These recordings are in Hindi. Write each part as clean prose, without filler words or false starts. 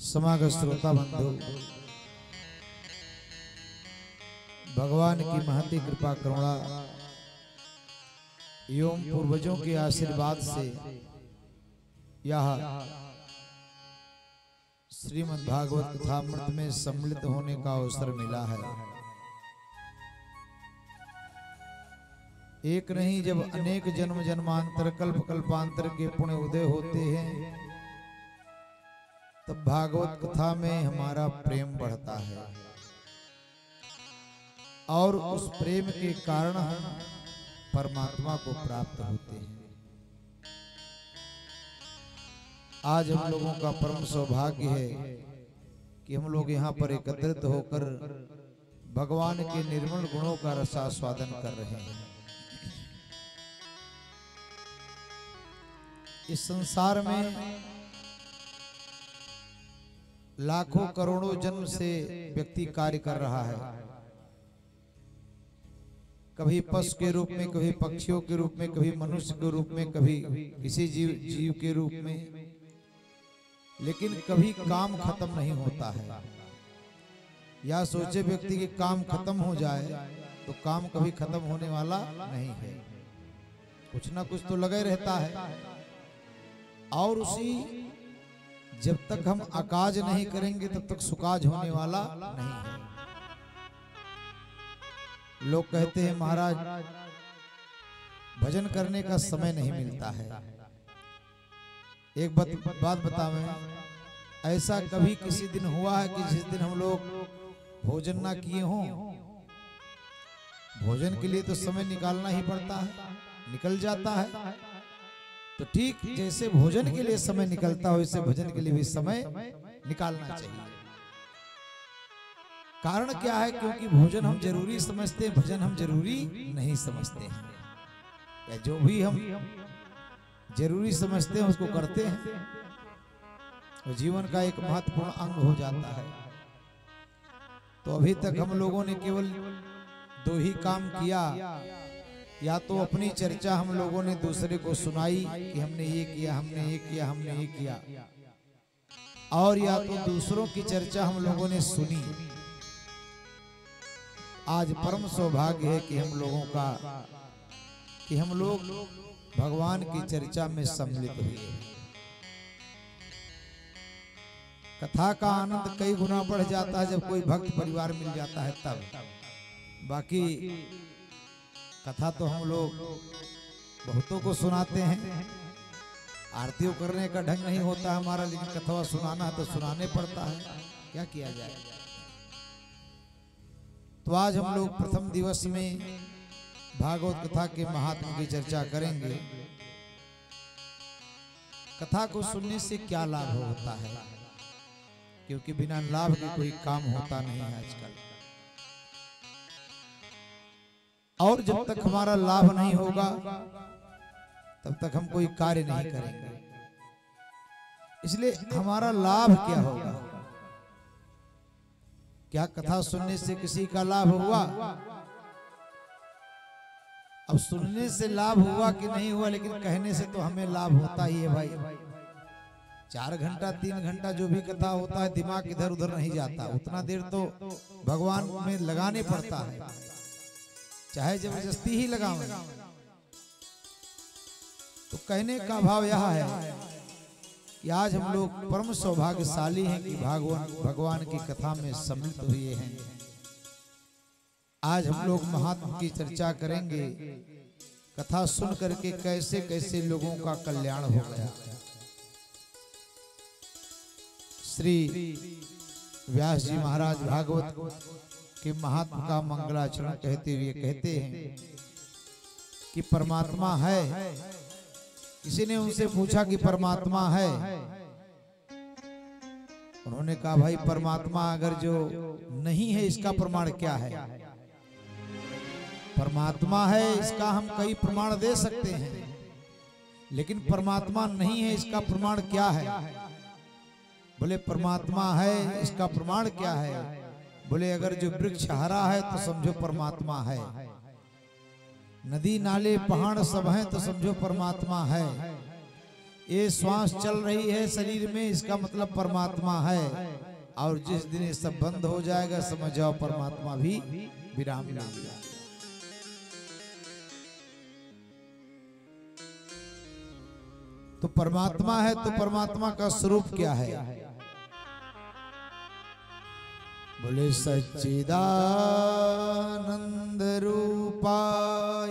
समागत श्रोता बंधु, भगवान की महती कृपा करुणा एवं पूर्वजों के आशीर्वाद से यह श्रीमद् भागवत कथामृत में सम्मिलित होने का अवसर मिला है। एक नहीं, जब अनेक जन्म जन्मांतर कल्प कल्पांतर के पुण्य उदय होते हैं तब भागवत कथा में हमारा प्रेम बढ़ता है और उस प्रेम के कारण हम परमात्मा को प्राप्त होते हैं। आज हम लोगों का परम सौभाग्य है कि हम लोग यहाँ पर एकत्रित होकर भगवान के निर्मल गुणों का रसास्वादन कर रहे हैं। इस संसार में लाखों करोड़ों जन्म से व्यक्ति कार्य कर रहा है, कभी पशु के रूप में, कभी पक्षियों के रूप में, कभी मनुष्य के रूप में, कभी किसी जीव के रूप में, लेकिन कभी काम खत्म नहीं होता है। या सोचे व्यक्ति कि काम खत्म हो जाए तो काम कभी खत्म होने वाला नहीं है, कुछ ना कुछ तो लगे रहता है। और उसी जब तक हम अकाज नहीं करेंगे तब तक सुकाज होने वाला नहीं है। लोग कहते हैं महाराज भजन करने का समय नहीं मिलता है। एक बात बतावें, ऐसा कभी किसी दिन हुआ है कि जिस दिन हम लोग भोजन ना किए हों? भोजन के लिए तो समय निकालना ही पड़ता है, निकल जाता है। तो ठीक जैसे भोजन के लिए समय निकलता हो, वैसे भजन के लिए भी समय निकालना चाहिए। कारण क्या है? क्योंकि भोजन हम जरूरी समझते हैं, भजन हम जरूरी नहीं समझते हैं। या जो भी हम जरूरी समझते हैं उसको करते हैं, तो जीवन का एक महत्वपूर्ण अंग हो जाता है। तो अभी तक हम लोगों ने केवल दो ही काम किया, या तो अपनी चर्चा हम लोगों ने दूसरे को सुनाई कि हमने ये किया, हमने ये किया, हमने ये किया, और या तो दूसरों की चर्चा हम लोगों ने सुनी। आज परम सौभाग्य है कि हम लोग भगवान की चर्चा में सम्मिलित हुए। कथा का आनंद कई गुना बढ़ जाता है जब कोई भक्त परिवार मिल जाता है तब। बाकी कथा तो हम लोग बहुतों को सुनाते हैं, आरतियों करने का ढंग नहीं होता हमारा, लेकिन कथा सुनाना है तो सुनाने पड़ता है, क्या किया जाए। तो आज हम लोग प्रथम दिवस में भागवत कथा के महात्म्य की चर्चा करेंगे। कथा को सुनने से क्या लाभ होता है, क्योंकि बिना लाभ के कोई काम होता नहीं है आजकल। और जब तक हमारा लाभ नहीं होगा तब तक हम कोई कार्य नहीं करेंगे। इसलिए हमारा लाभ क्या होगा? क्या कथा सुनने से किसी का लाभ हुआ? अब सुनने से लाभ हुआ कि नहीं हुआ, लेकिन कहने से तो हमें लाभ होता ही है भाई। 4 घंटा 3 घंटा जो भी कथा होता है, दिमाग इधर उधर नहीं जाता। उतना देर तो भगवान में लगाने पड़ता है, चाहे जबरदस्ती ही लगावें। तो कहने का भाव यह है कि आज हम लोग परम सौभाग्यशाली हैं कि भगवान की कथा में सम्मिलित हुए हैं। आज हम लोग महात्मा की चर्चा करेंगे, कथा सुन करके कैसे कैसे लोगों का कल्याण हो गया। श्री व्यास जी महाराज भागवत कि महात्मा का मंगलाचरण कहते हुए कहते हैं कि परमात्मा है। किसी ने उनसे पूछा कि परमात्मा है? उन्होंने कहा भाई परमात्मा अगर जो नहीं है इसका प्रमाण क्या है? परमात्मा है इसका हम कई प्रमाण दे सकते हैं, लेकिन परमात्मा नहीं है इसका प्रमाण क्या है? बोले परमात्मा है इसका प्रमाण क्या है? बोले अगर जो वृक्ष हरा है तो समझो परमात्मा है, नदी नाले पहाड़ सब हैं तो समझो परमात्मा है, ये श्वास चल रही है शरीर में, इसका मतलब परमात्मा है। और जिस दिन ये सब बंद हो जाएगा समझ जाओ परमात्मा भी विराम ले लिया। तो परमात्मा है तो परमात्मा का स्वरूप क्या है? बोले सच्चिदानंद रूपाय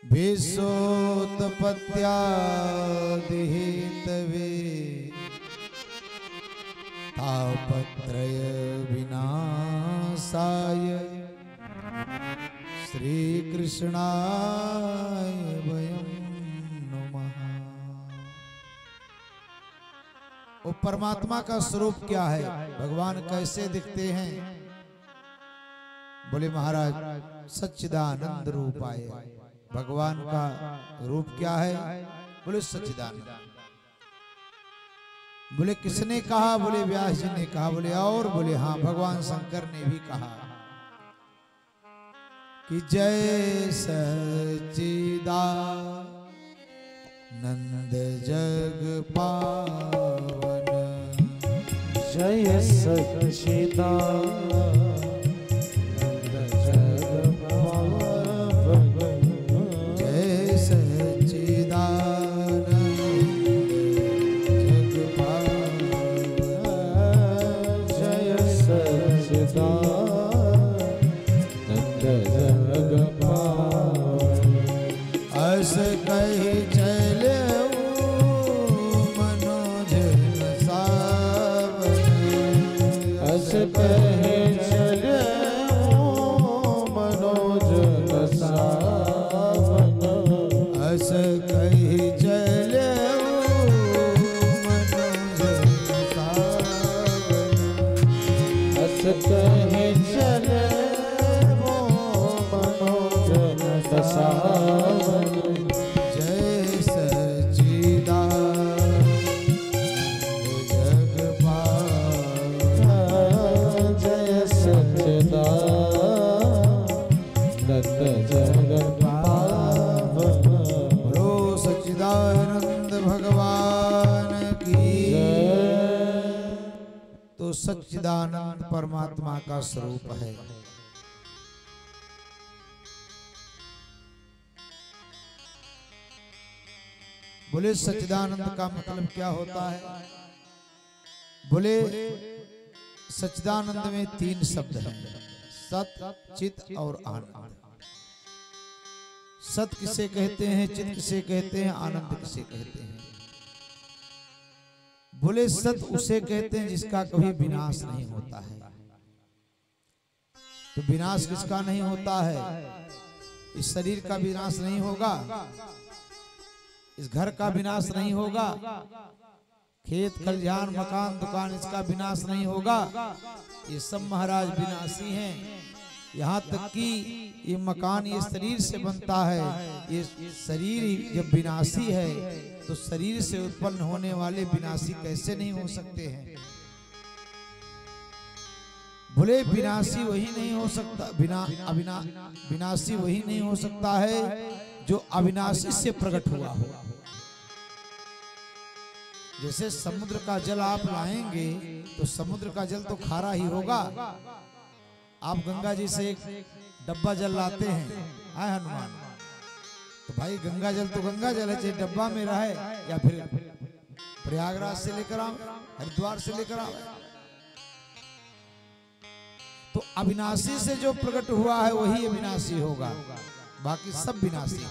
विश्वोत्पत्त्यादिहेतवे तापत्रय विनाशाय श्री कृष्णाय वयम् नमः। वो परमात्मा का स्वरूप क्या है? भगवान कैसे दिखते हैं? बोले महाराज सच्चिदानंद रूपाय। भगवान का रूप क्या है? बोले सच्चिदानंद। बोले किसने कहा? बोले व्यास जी ने कहा। बोले और? बोले हाँ भगवान शंकर ने भी कहा कि जय सच्चिदानंद जग पावन, जय सच्चिदानंद जग पावन, जय सच्चिदानंद जग पावन, जय सच्चिदानंद जग पावन। अस कही चले मनोज सावन, अस कहे चले मनोज सावन, अस कही चले मनोज सावन, अस कहे चले मनोज सावन। जय सच्चिदानंद जग पावन, जय सच्चिदानंद जग पावन। बोलो सच्चिदानंद भगवान की। तो सच्चिदानंद परमात्मा का स्वरूप है। बोले सच्चिदानंद का मतलब क्या होता है? बोले सच्चिदानंद में तीन शब्द हैं, सत, चित और आनंद। सत किसे कहते हैं, चित किसे कहते हैं, आनंद किसे कहते हैं? बोले सत उसे कहते हैं जिसका कभी विनाश नहीं होता है। तो विनाश किसका नहीं होता है? इस शरीर का विनाश नहीं होगा, इस घर का विनाश नहीं होगा, खेत खलिहान मकान दुकान इसका विनाश नहीं होगा। ये सब महाराज विनाशी हैं। यहाँ तक कि ये मकान ये शरीर से बनता है। ये शरीर जब विनाशी है तो शरीर से उत्पन्न होने वाले विनाशी कैसे नहीं हो सकते हैं? बोले विनाशी वही नहीं हो सकता, विनाशी वही नहीं हो सकता है जो अविनाशी से प्रकट हुआ हो। जैसे समुद्र का जल आप लाएंगे तो समुद्र का जल तो खारा ही होगा। आप गंगा जी से एक डब्बा जल लाते हैं, आए हनुमान, तो भाई गंगा जल तो गंगा जल है, चाहे डब्बा में रहे या फिर प्रयागराज से लेकर आओ, हरिद्वार से लेकर आओ। तो अविनाशी से जो प्रकट हुआ है वही अविनाशी होगा, बाकी सब विनाशी है।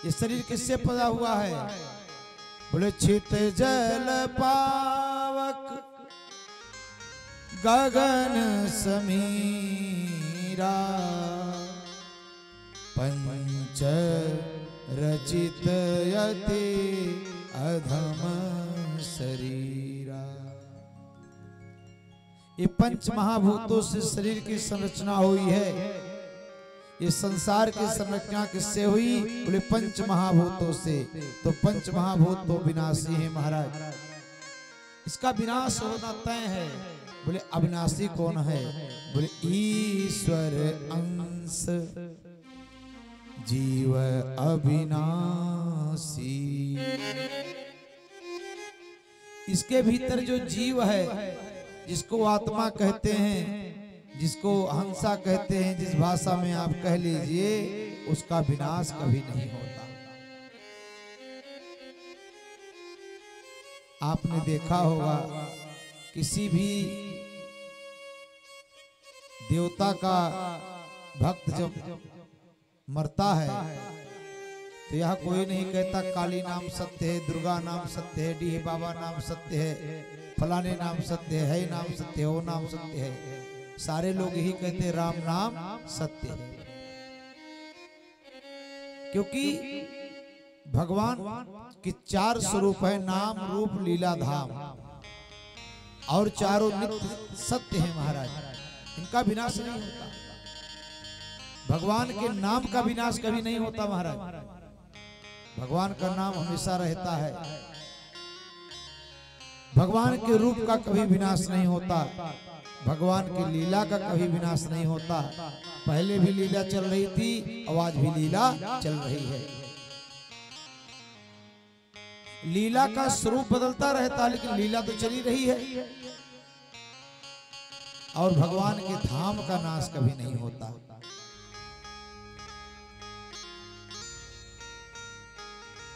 ये शरीर किससे पैदा हुआ है? बोले छित जल पावक गगन समीरा, पंच रचित यति अधम शरीरा। ये पंच महाभूतों से शरीर की संरचना हुई है। ये संसार की संरचना किससे हुई? बोले पंच महाभूतों से। तो पंच महाभूत तो विनाशी है महाराज, इसका विनाश होना तय है। बोले अविनाशी कौन है? बोले ईश्वर अंश जीव अविनाशी। इसके भीतर जो जीव है, जिसको आत्मा कहते हैं, जिसको हंसा कहते हैं, जिस भाषा में आप कह लीजिए, उसका विनाश कभी नहीं होता। आपने देखा होगा किसी भी देवता का भक्त जब मरता है तो यह कोई नहीं कहता काली नाम सत्य है, दुर्गा नाम सत्य है, डीह बाबा नाम सत्य है, फलाने नाम सत्य है, नाम सत्य है, वो नाम सत्य है। सारे लोग यही कहते हैं राम नाम सत्य है। क्योंकि भगवान के 4 स्वरूप है, नाम रूप लीला धाम, और चारों नित्य सत्य है महाराज, इनका विनाश नहीं होता। भगवान के नाम का विनाश कभी नहीं होता महाराज, भगवान का नाम हमेशा रहता है। भगवान के रूप का कभी विनाश नहीं होता, भगवान की लीला का कभी विनाश नहीं होता। पहले भी लीला चल रही थी, आज भी लीला चल रही है। लीला का स्वरूप बदलता रहता है, लेकिन लीला तो चली रही है। और भगवान के धाम का नाश कभी नहीं होता।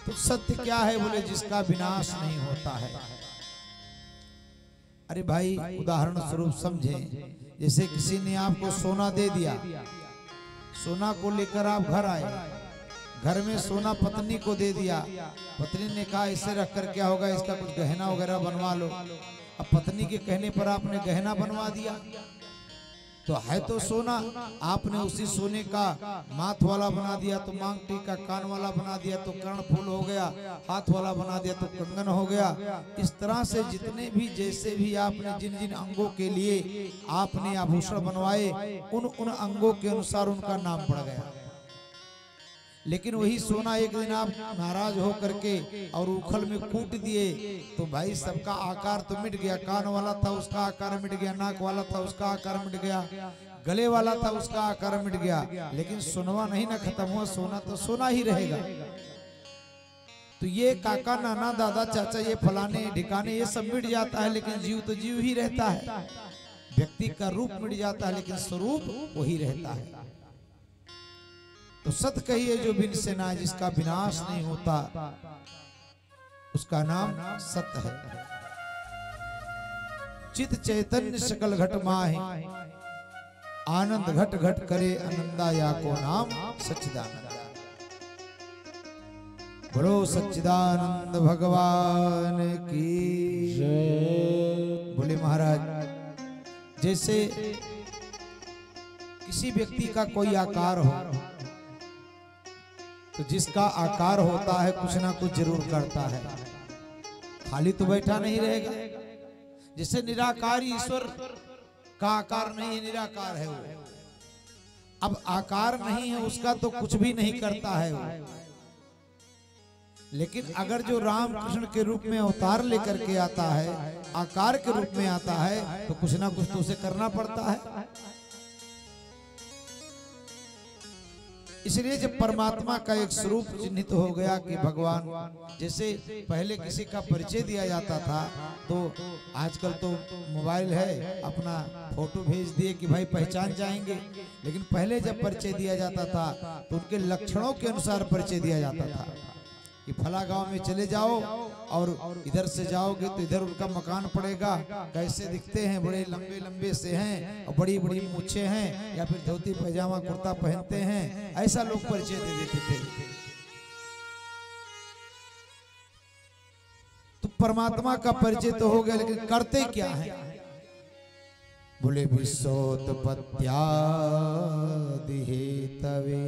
तो सत्य क्या है बोले, जिसका विनाश नहीं होता है। अरे भाई उदाहरण स्वरूप समझें, जैसे किसी ने आपको सोना दे दिया, सोना को लेकर आप घर आए, घर में सोना पत्नी को दे दिया, पत्नी ने कहा इसे रख कर क्या होगा, इसका कुछ गहना वगैरह बनवा लो। अब पत्नी के कहने पर आपने गहना बनवा दिया, तो है तो सोना, आपने उसी सोने का माथ वाला बना दिया तो मांग टीका, कान वाला बना दिया तो कर्ण फूल हो गया, हाथ वाला बना दिया तो कंगन हो गया। इस तरह से जितने भी जैसे भी आपने जिन जिन अंगों के लिए आपने आभूषण बनवाए, उन अंगों के अनुसार उनका नाम पड़ गया। लेकिन वही सोना एक दिन आप नाराज हो करके और उखल में कूट दिए तो भाई सबका आकार तो मिट गया। कान वाला था उसका आकार मिट गया, नाक वाला था उसका आकार मिट गया, गले वाला था उसका आकार मिट गया, लेकिन सोनवा नहीं ना खत्म हुआ, सोना तो सोना ही रहेगा। तो ये काका नाना दादा चाचा ये फलाने ठिकाने ये सब मिट जाता है, लेकिन जीव तो जीव ही रहता है। व्यक्ति का रूप मिट जाता है, लेकिन स्वरूप वही रहता है। तो सत्य कहिए जो बिन से ना, जिसका विनाश नहीं होता, उसका नाम सत्य है। चित चैतन्य सकल घट माहि, आनंद घट घट करे आनंदा, या को नाम सच्चिदानंद। बोलो सच्चिदानंद भगवान की जय। बोले महाराज, जैसे किसी व्यक्ति का कोई आकार हो, तो जिसका आकार होता है कुछ ना कुछ जरूर करता है, खाली तो बैठा नहीं रहेगा। जैसे निराकारी ईश्वर का आकार नहीं, निराकार है वो। अब आकार नहीं है उसका तो कुछ भी नहीं करता है वो। लेकिन अगर जो राम कृष्ण के रूप में अवतार लेकर के आता है, आकार के रूप में आता है, तो कुछ ना कुछ तो उसे करना पड़ता है। इसलिए जब परमात्मा का एक स्वरूप चिन्हित हो गया कि भगवान, जैसे पहले किसी का परिचय दिया जाता था, तो आजकल तो मोबाइल है, अपना फोटो भेज दिए कि भाई पहचान जाएंगे। लेकिन पहले जब परिचय दिया जाता था तो उनके लक्षणों के अनुसार परिचय दिया जाता था कि फला गांव में चले जाओ और इधर से जाओगे तो इधर उनका मकान पड़ेगा, कैसे दिखते हैं, बड़े लंबे लंबे से हैं और बड़ी बड़ी मूछें हैं, या फिर धोती पैजामा कुर्ता पहनते हैं, ऐसा लोग परिचय दे देते थे। तो परमात्मा का परिचय तो हो गया, लेकिन करते क्या है? बोले विश्वोत्पत्त्यादि हेतवे,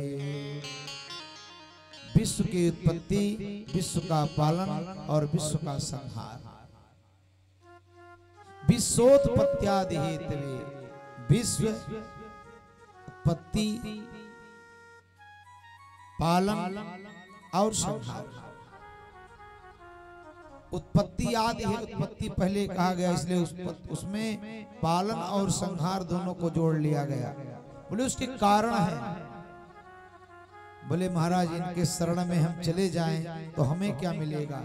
विश्व की उत्पत्ति, विश्व का पालन और विश्व का संहार। विश्वोत्पत्त्यादि हेतवे, विश्व उत्पत्ति, पालन और संहार। उत्पत्ति आदि है, उत्पत्ति पहले कहा गया, इसलिए उसमें पालन और संहार दोनों को जोड़ लिया गया। बोले उसके कारण है। बोले महाराज इनके शरण में हम चले जाएं तो हमें क्या मिलेगा?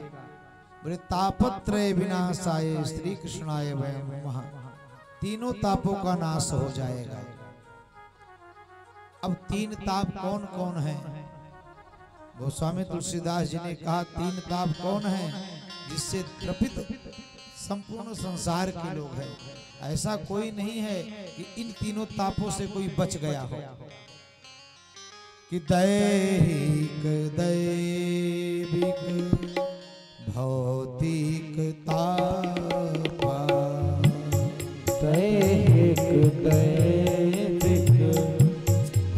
बोले तापत्रय विनाशाय श्री कृष्णाय वयं नमः। तीनों तापों का नाश हो जाएगा। अब तीन ताप कौन कौन है? गोस्वामी तुलसीदास जी ने कहा तीन ताप कौन है जिससे त्रपित संपूर्ण संसार के लोग हैं। ऐसा कोई नहीं है कि इन तीनों तापों से कोई बच गया हो। कि दैहिक दैविक भौतिक ताप, दैहिक दैविक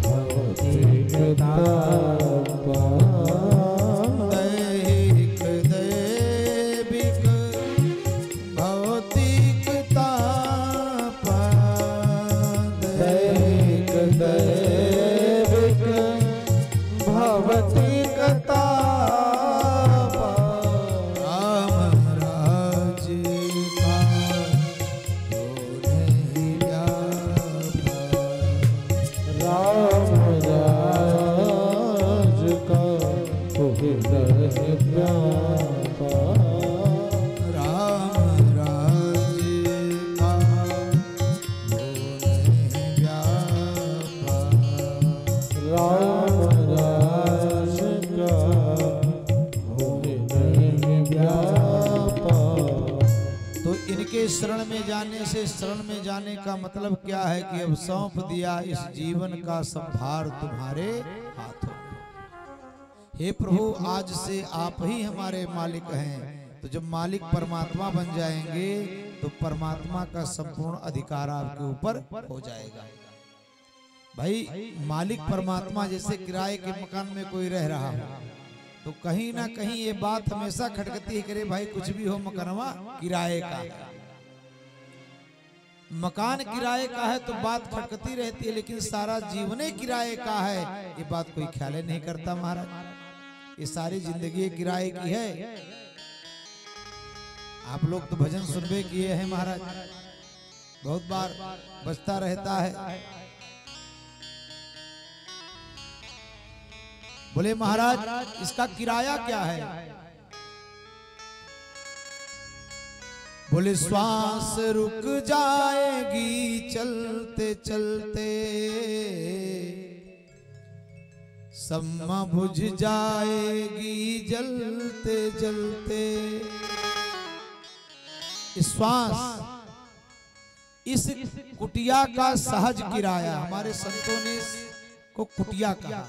भौतिक ताप, दैहिक दैविक भौतिक ताप, दैहिक दैविक भौतिक ताप, राम राज का तो नहीं व्यापा, राम राज का हृदय व्यापा, राम राज का तो नहीं व्यापा, राम राज का हृदय व्यापा। तो इनके शरण में जाने से, शरण में जाने का मतलब क्या है कि अब सौंप दिया इस जीवन का संभार तुम्हारे हाथों में। हे प्रभु आज से आप ही हमारे मालिक हैं। तो जब मालिक परमात्मा बन जाएंगे तो परमात्मा का संपूर्ण अधिकार आपके ऊपर हो जाएगा। भाई मालिक परमात्मा जैसे किराए के मकान में कोई रह रहा हो तो कहीं ना कहीं ये बात हमेशा खटकती है, करे भाई कुछ भी हो मकानवा किराए का है। मकान किराए का है तो बात खटकती रहती है, लेकिन सारा जीवन किराए का है ये बात कोई ख्याल नहीं करता। महाराज ये सारी जिंदगी किराए की है। आप लोग तो भजन सुनबे किए हैं महाराज, बहुत बार बजता रहता है। बोले महाराज इसका किराया क्या है? बोले श्वास रुक जाएगी चलते चलते, सम्मा बुझ जाएगी जलते जलते। श्वास इस कुटिया का सहज किराया, हमारे संतों ने को कुटिया कहा,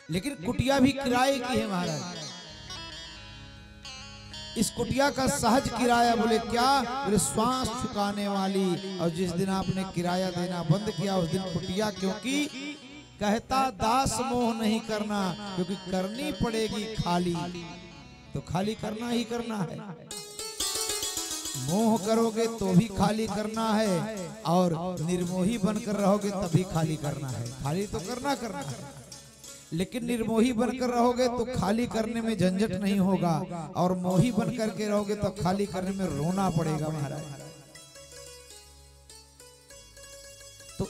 लेकिन कुटिया भी किराए की है महाराज। इस कुटिया का सहज किराया बोले क्या? बोले श्वास चुकाने वाली। और जिस दिन आपने किराया देना बंद किया उस दिन कुटिया, क्योंकि कहता दास मोह नहीं करना, क्योंकि करनी पड़ेगी खाली, तो खाली करना ही करना है। मोह करोगे तो भी खाली करना है, और निर्मोही बनकर रहोगे तभी खाली करना है। खाली तो करना है, लेकिन निर्मोही बनकर रहोगे तो खाली करने में झंझट नहीं होगा, और मोही बनकर के रहोगे तो खाली करने में रोना पड़ेगा महाराज। तो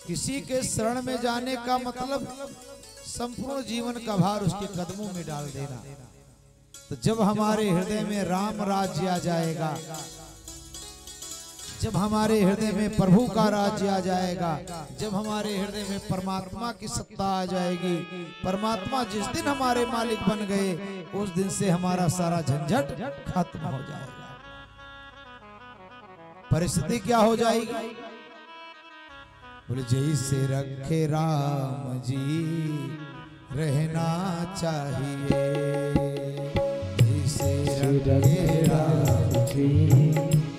किसी के शरण में जाने का मतलब संपूर्ण जीवन का भार उसके कदमों में डाल देना। तो जब हमारे हृदय में राम राज्य आ जाएगा, जब हमारे हृदय में प्रभु का राज्य आ जाएगा, जब हमारे हृदय में परमात्मा की सत्ता आ जाएगी, परमात्मा जिस दिन हमारे मालिक बन गए उस दिन से हमारा सारा झंझट खत्म हो जाएगा। परिस्थिति क्या हो जाएगी? बोले जैसे रखे राम जी रहना चाहिए, जैसे रखे राम जी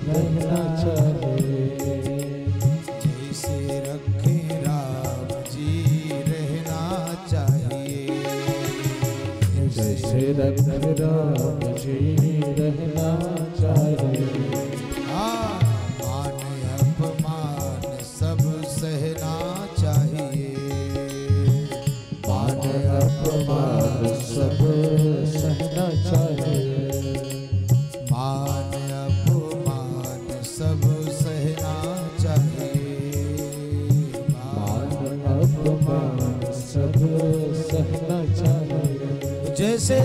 रहना चाहिए, जैसे रखे राम जी रहना चाहिए, जैसे रखे राम जी रहना चाहिए। मान अपमान सब सहना चाहिए, मान अपमान सब सहना चाहिए, मान अपमान सब सहना चाहिए, मान अपमान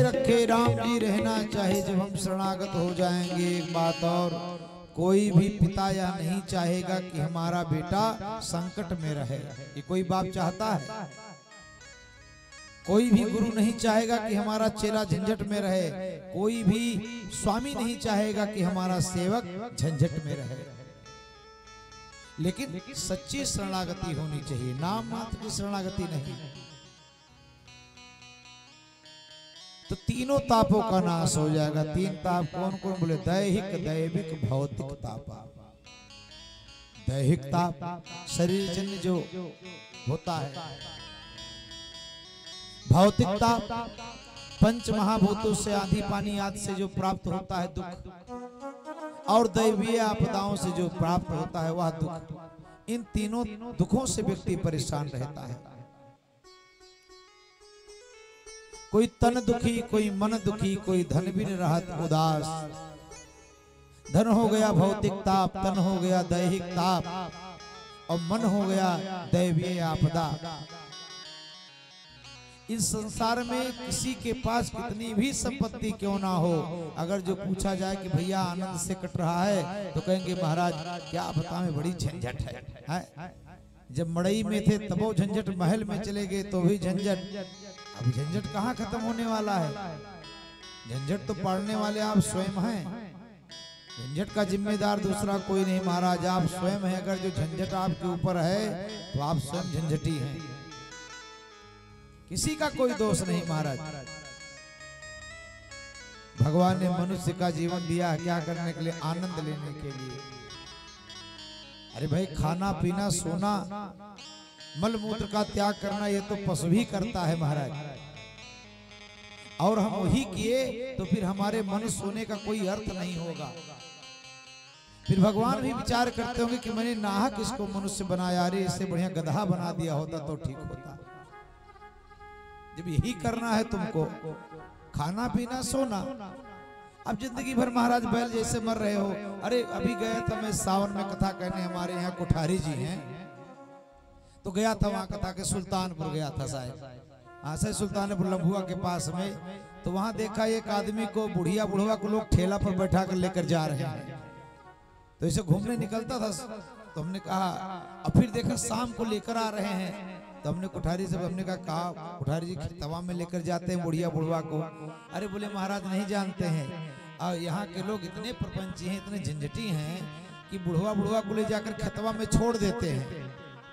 रखे राम जी रहना चाहे जब हम शरणागत हो जाएंगे। एक बात और, कोई भी पिता या नहीं चाहेगा कि हमारा बेटा संकट में रहे। ये कोई बाप चाहता है? कोई भी गुरु नहीं चाहेगा कि हमारा चेला झंझट में रहे। कोई भी स्वामी नहीं चाहेगा कि हमारा सेवक झंझट में रहे। लेकिन सच्ची शरणागति होनी चाहिए, नाम मात्र की शरणागति नहीं। तो तीनों तापों का नाश हो जाएगा। तीन ताप कौन कौन बोले? दैहिक, दैविक, भौतिक ताप। दैहिक ताप शरीर जन्य जो होता है। भौतिक ताप पंच महाभूतों से, आंधी पानी आदि से जो प्राप्त होता है दुख, और दैवीय आपदाओं से जो प्राप्त होता है वह दुख। इन तीनों दुखों से व्यक्ति परेशान रहता है। कोई तन दुखी, कोई मन दुखी, कोई धन बिन रहत उदास। धन हो गया भौतिक ताप, तन हो गया दैहिक ताप, और मन हो गया दैवीय आपदा। इस संसार में किसी के पास कितनी भी संपत्ति क्यों ना हो, अगर जो पूछा जाए कि भैया आनंद से कट रहा है, तो कहेंगे महाराज क्या बताएं, बड़ी झंझट है। जब मड़ई में थे तब वो झंझट, महल में चले गए तो भी झंझट। अब झंझट कहाँ खत्म होने वाला है? झंझट तो पड़ने वाले आप स्वयं हैं। झंझट का जिम्मेदार दूसरा कोई नहीं महाराज, आप स्वयं हैं। अगर जो झंझट आपके ऊपर है तो आप स्वयं झंझटी हैं, किसी का कोई दोष नहीं महाराज। भगवान ने मनुष्य का जीवन दिया है क्या करने के लिए? आनंद लेने के लिए। अरे भाई, खाना पीना सोना मल मूत्र का त्याग करना ये तो पशु भी करता है महाराज, और हम वही किए तो फिर हमारे मनुष्य होने का कोई अर्थ नहीं होगा। फिर भगवान भी विचार करते होंगे कि मैंने नाहक इसको मनुष्य बनाया, अरे इससे बढ़िया गधा बना दिया होता तो ठीक होता। जब यही करना है तुमको, खाना पीना सोना, अब जिंदगी भर महाराज बैल जैसे मर रहे हो। अरे अभी गया था मैं सावन में कथा कहने, हमारे यहाँ कोठारी जी हैं, तो गया था वहां कथा के, सुल्तानपुर गया था शायद, हाँ से सुल्तानपुर लम्बुआ के पास में। तो वहां देखा एक आदमी को, बुढ़िया बुढ़वा को लोग ठेला पर बैठा कर लेकर जा रहे हैं। तो इसे घूमने निकलता था, तो हमने कहा, अब फिर देखा शाम को लेकर आ रहे हैं। तो हमने कोठारी से हमने कहा कोठारी जी तवा में लेकर जाते हैं बुढ़िया बुढ़वा को। अरे बोले महाराज नहीं जानते हैं, और यहाँ के लोग इतने प्रपंची हैं, इतने झंझटी हैं कि बुढ़वा बुढ़वा को ले जाकर खेतवा में छोड़ देते हैं,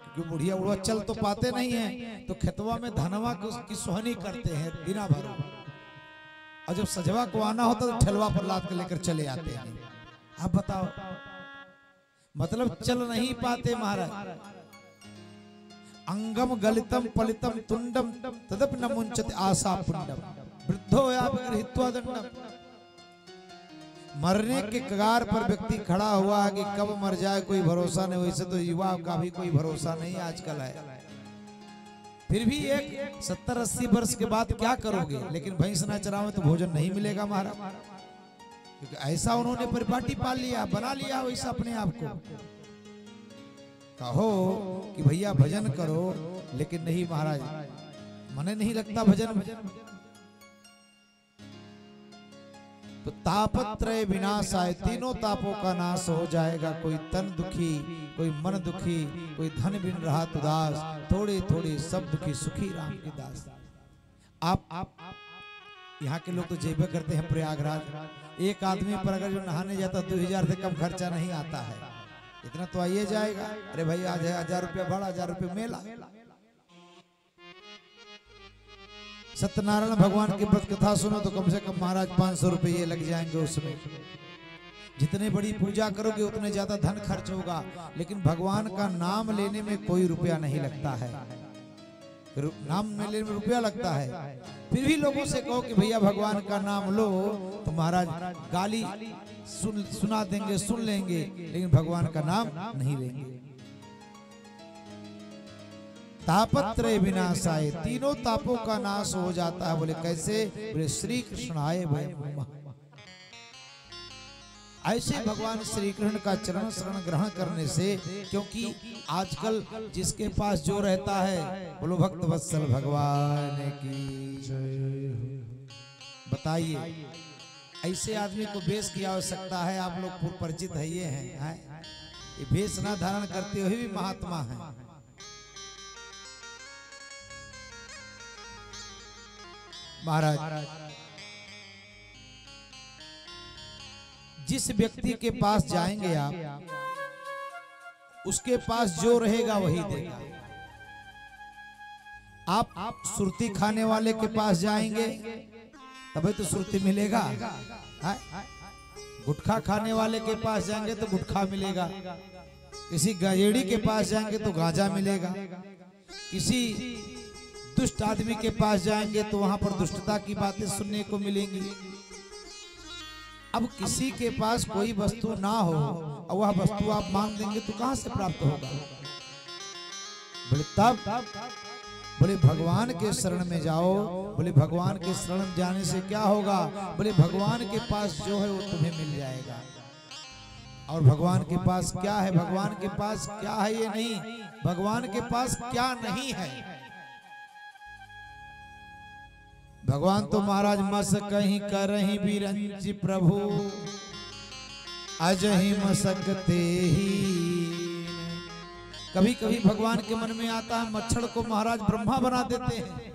क्योंकि बुढ़िया बुढ़वा चल तो पाते नहीं हैं, तो खेतवा में धनवा की सोहनी करते हैं बिना भर। और जब सजवा को आना होता तो ठेलवा पर लाद कर लेकर चले आते हैं। आप बताओ, मतलब चल नहीं पाते महाराज। अंगम गलितम पलितम तुंडम तदप न मुंचत आशा पुंडम वृद्धो या गृहीत्वा दंडम। मरने के कगार पर व्यक्ति खड़ा हुआ है कि कब मर जाए कोई भरोसा नहीं। वैसे तो युवा का भी कोई भरोसा नहीं आजकल है। फिर भी एक 70-80 वर्ष के बाद क्या करोगे? लेकिन भैंस ना चराओ तो भोजन नहीं मिलेगा महाराज, क्योंकि ऐसा उन्होंने परिपाटी पाल लिया, बना लिया वैसा अपने आप को। कहो कि भैया भजन करो, लेकिन नहीं महाराज, मने नहीं लगता भजन। तो तापत्रय विनाशाय, तीनों तापों का नाश हो जाएगा। कोई तन दुखी, कोई मन दुखी, कोई धन बिन रहा उदास, थोड़े थोड़े सब दुखी सुखी राम के दास। आप यहाँ के लोग तो जेबे करते हैं प्रयागराज। एक आदमी पर अगर जो नहाने जाता 2000 से कम खर्चा नहीं आता है, इतना तो आइए जाएगा। अरे भाई आज 1000 रुपया भाड़ा, 1000 रुपया मेला। सत्यनारायण भगवान की व्रत कथा सुनो तो कम से कम महाराज 500 रुपये लग जाएंगे उसमें। जितने बड़ी पूजा करोगे उतने ज्यादा धन खर्च होगा, लेकिन भगवान का नाम लेने में कोई रुपया नहीं लगता है। नाम में लेने में रुपया लगता है। फिर भी लोगों से कहो कि भैया भगवान का नाम लो, तो महाराज गाली सुना देंगे, सुन लेंगे, लेकिन भगवान का नाम नहीं लेंगे। तापत्रय विनाशाय, तीनों तापों का नाश हो जाता है। बोले कैसे? बोले श्री कृष्ण आए भय। ऐसे भगवान श्री कृष्ण का चरण शरण ग्रहण करने से, क्योंकि आजकल जिसके पास जो रहता है, बोलो भक्त वत्सल भगवान की जय। बताइए, ऐसे आदमी को वेश की आवश्यकता है। आप लोग पूर्व परिचित है ये हैं, ये वेश ना धारण करते हुए भी महात्मा हैं। महाराज, जिस व्यक्ति के पास जाएंगे आप, उसके पास जो रहेगा वही देगा। आप सुरती खाने वाले के पास जाएंगे तभी तो सुरती मिलेगा। गुटखा खाने वाले के पास जाएंगे तो गुटखा मिलेगा। किसी गजेड़ी के पास जाएंगे तो गांजा मिलेगा। किसी दुष्ट आदमी के पास जाएंगे तो वहां पर दुष्टता की बातें सुनने को मिलेंगी। अब किसी के पास कोई वस्तु ना हो और वह वस्तु आप मांग देंगे तो कहां से प्राप्त होगा? बोले तब बोले भगवान के शरण में जाओ। बोले भगवान के शरण में जाने से क्या होगा? बोले भगवान के पास जो है वो तुम्हें मिल जाएगा। और भगवान के पास क्या है? भगवान के पास क्या है ये नहीं, भगवान के पास क्या नहीं है। भगवान तो महाराज मस कहीं करहीं बिरंज प्रभु, अजहि मसकते ही। कभी कभी भगवान के मन में आता है मच्छर को महाराज ब्रह्मा बना देते हैं,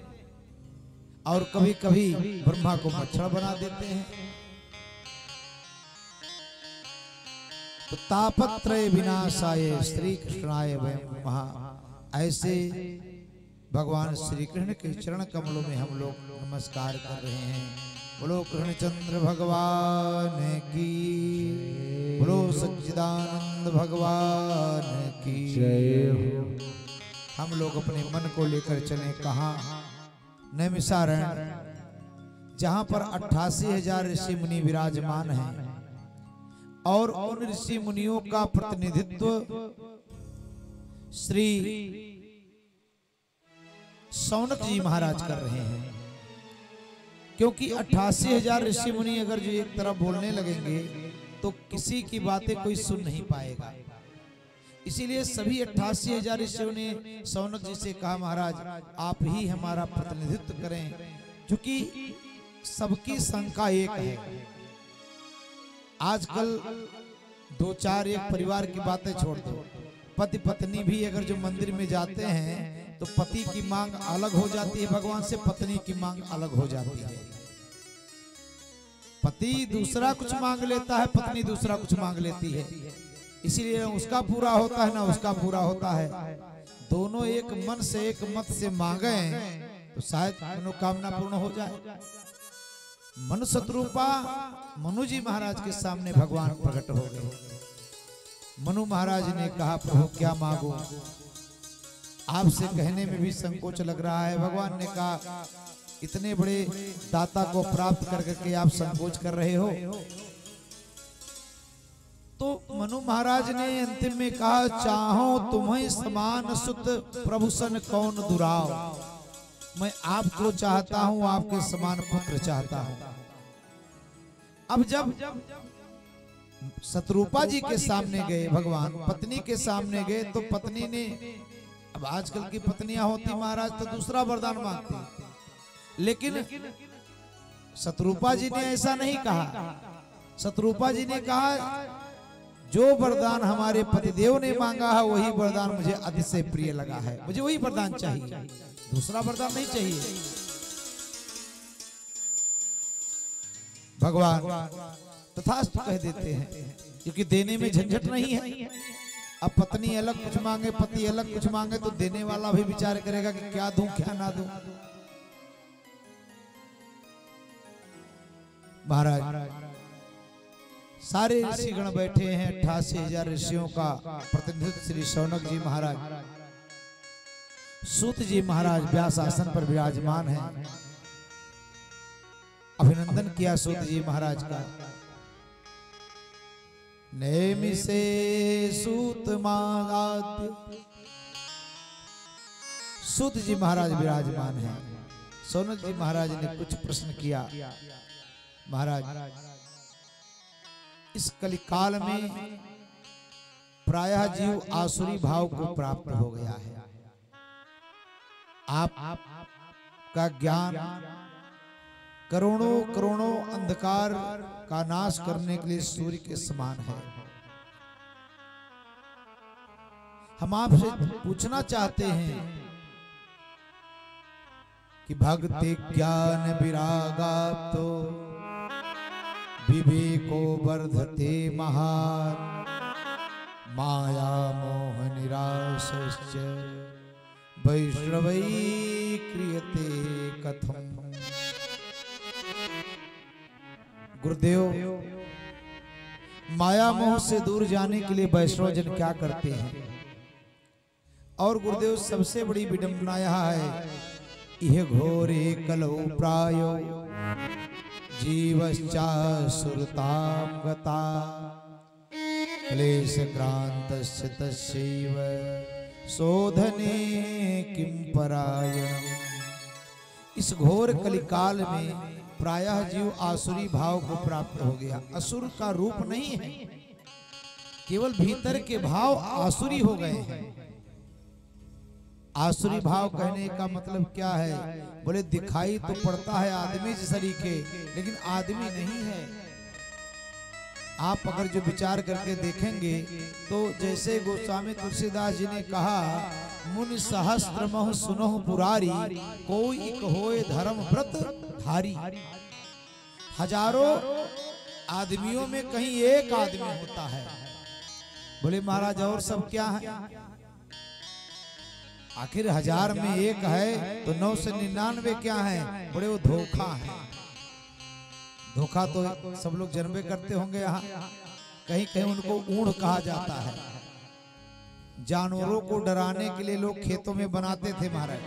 और कभी कभी ब्रह्मा को मच्छर बना देते हैं। तो तापत्रय विनाशाय श्री कृष्णाय वयं नमः। ऐसे भगवान श्री कृष्ण के चरण कमलों में हम लोग नमस्कार कर रहे हैं। बोलो कृष्णचंद्र भगवान की, बोलो सच्चिदानंद भगवान की जय हो। हम लोग अपने मन को लेकर चलें कहाँ? नैमिषारण्य, जहाँ पर 88,000 ऋषि मुनि विराजमान हैं, और उन ऋषि मुनियों का प्रतिनिधित्व श्री सौनक जी महाराज कर रहे हैं। क्योंकि 88,000 ऋषि मुनि अगर जो एक तरफ बोलने लगेंगे तो किसी की बातें कोई सुन नहीं पाएगा। इसीलिए सभी 88,000 ऋषियों ने सौनक जी से कहा महाराज आप ही हमारा प्रतिनिधित्व करें, क्योंकि सबकी शंका एक है। आजकल 2-4 एक परिवार की बातें छोड़ दो, पति पत्नी भी अगर जो मंदिर में जाते हैं तो पति की मांग अलग हो जाती है भगवान से, पत्नी की मांग अलग हो जाती है। पति दूसरा कुछ मांग लेता है, पत्नी दूसरा कुछ मांग लेती है। इसीलिए उसका पूरा होता है ना उसका पूरा होता है। दोनों एक मन से एक मत से मांगे तो शायद मनोकामना पूर्ण हो जाए। मनु शत्रुपा मनु जी महाराज के सामने भगवान प्रकट हो गए। मनु महाराज ने कहा प्रभु क्या मांगो? आपसे कहने में भी संकोच लग रहा है। भगवान ने कहा इतने बड़े दाता को प्राप्त करके आप संकोच कर रहे हो। तो मनु महाराज ने अंतिम में कहा चाहो तुम्हें समान सुत प्रभु सन कौन दुराव। मैं आपको चाहता हूं, आपके समान पुत्र चाहता हूं। अब जब शत्रुपा जी के सामने गए भगवान, पत्नी के सामने गए तो पत्नी ने, अब आजकल की पत्नियां होती महाराज तो दूसरा वरदान मांगती, लेकिन शत्रुपा जी ने ऐसा नहीं कहा। शत्रुपा जी ने कहा जो वरदान हमारे पतिदेव ने मांगा है वही वरदान मुझे अतिशय प्रिय लगा है, मुझे वही वरदान चाहिए, दूसरा वरदान नहीं चाहिए। भगवान तथास्तु कह देते हैं, क्योंकि देने में झंझट नहीं है। अब पत्नी अलग कुछ मांगे, पति अलग कुछ मांगे तो देने वाला भी विचार करेगा कि क्या दूं क्या ना दूं। महाराज सारे ऋषिगण बैठे हैं, 88,000 ऋषियों का प्रतिनिधित्व श्री शौनक जी महाराज, सूत जी महाराज व्यास आसन पर विराजमान हैं। अभिनंदन किया सूत जी महाराज का। नेमि से सूत महाराज, सूत जी महाराज विराजमान हैं। शौनक जी महाराज ने कुछ प्रश्न किया। महाराज इस कलिकाल में प्रायः जीव आसुरी भाव को प्राप्त हो गया है। आप का ज्ञान करोड़ों करोड़ों अंधकार का नाश करने के लिए सूर्य के समान है। हम आपसे पूछना चाहते हैं कि भक्ति ज्ञान विरागा तो विवेको वर्धते महान, माया मोह निराशश्च वैष्णवै क्रियते कथम। गुरुदेव, माया मोह से दूर जाने के लिए वैष्णव जन क्या करते हैं? और गुरुदेव, सबसे बड़ी विडंबना यह है, यह घोरे कलौ प्रायो जीवश्चा सुरतां गता, क्लेश क्रांतस्य तस्यैव शोधने किं परायणम्। इस घोर कलिकाल में प्रायः जीव आसुरी भाव को प्राप्त हो गया। असुर का रूप नहीं है, केवल भीतर के भाव आसुरी हो गए हैं। आसुरी भाव कहने का मतलब क्या है? बोले दिखाई तो पड़ता है आदमी सरीखे, लेकिन आदमी नहीं है। आप अगर जो विचार करके देखेंगे तो जैसे गोस्वामी तुलसीदास जी ने कहा, मुनि सहस्त्र मह सुनहु पुरारी, कोई एक होए धर्म व्रत धारी। हजारों आदमियों में कहीं एक आदमी होता है। बोले महाराज और सब क्या है? आखिर 1000 में एक है तो 999 क्या है? बोले वो धोखा है। धोखा तो सब लोग जन्मे करते होंगे। यहाँ कहीं कहीं उनको ऊंढ़ कहा जाता है। जानवरों को डराने के लिए लोग खेतों में बनाते थे महाराज,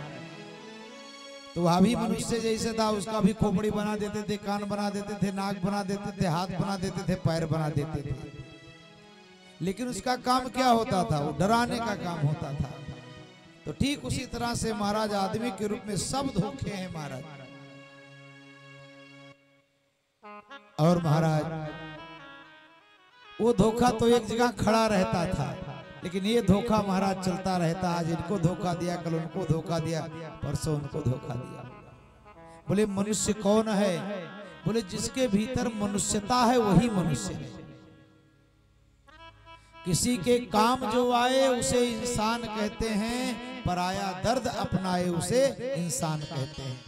तो वह भी मनुष्य जैसे था, उसका भी खोपड़ी बना देते थे, कान बना देते थे, नाक बना देते थे, हाथ बना देते थे, पैर बना देते थे। लेकिन उसका काम क्या होता था? वो डराने का काम होता था। तो ठीक उसी तरह से महाराज आदमी के रूप में सब धोखे हैं महाराज। और महाराज वो धोखा तो एक जगह खड़ा रहता था, लेकिन ये धोखा महाराज चलता रहता। आज इनको धोखा दिया, कल उनको धोखा दिया, परसों उनको धोखा दिया। बोले मनुष्य कौन है? बोले जिसके भीतर मनुष्यता है वही मनुष्य है। किसी के काम जो आए उसे इंसान कहते हैं, पराया दर्द अपनाए उसे इंसान कहते हैं।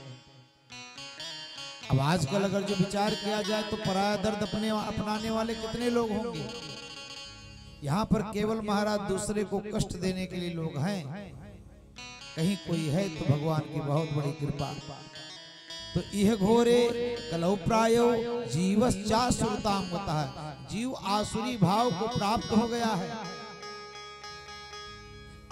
अब आजकल अगर जो विचार किया जाए तो पराया दर्द अपनाने वाले कितने लोग होंगे? यहाँ पर केवल महाराज दूसरे को कष्ट देने के लिए लोग हैं। कहीं कोई है तो भगवान की बहुत बड़ी कृपा। तो यह घोरे कलौ प्रायो जीवश्चा सुरतां गतः, जीव आसुरी भाव को प्राप्त हो गया है।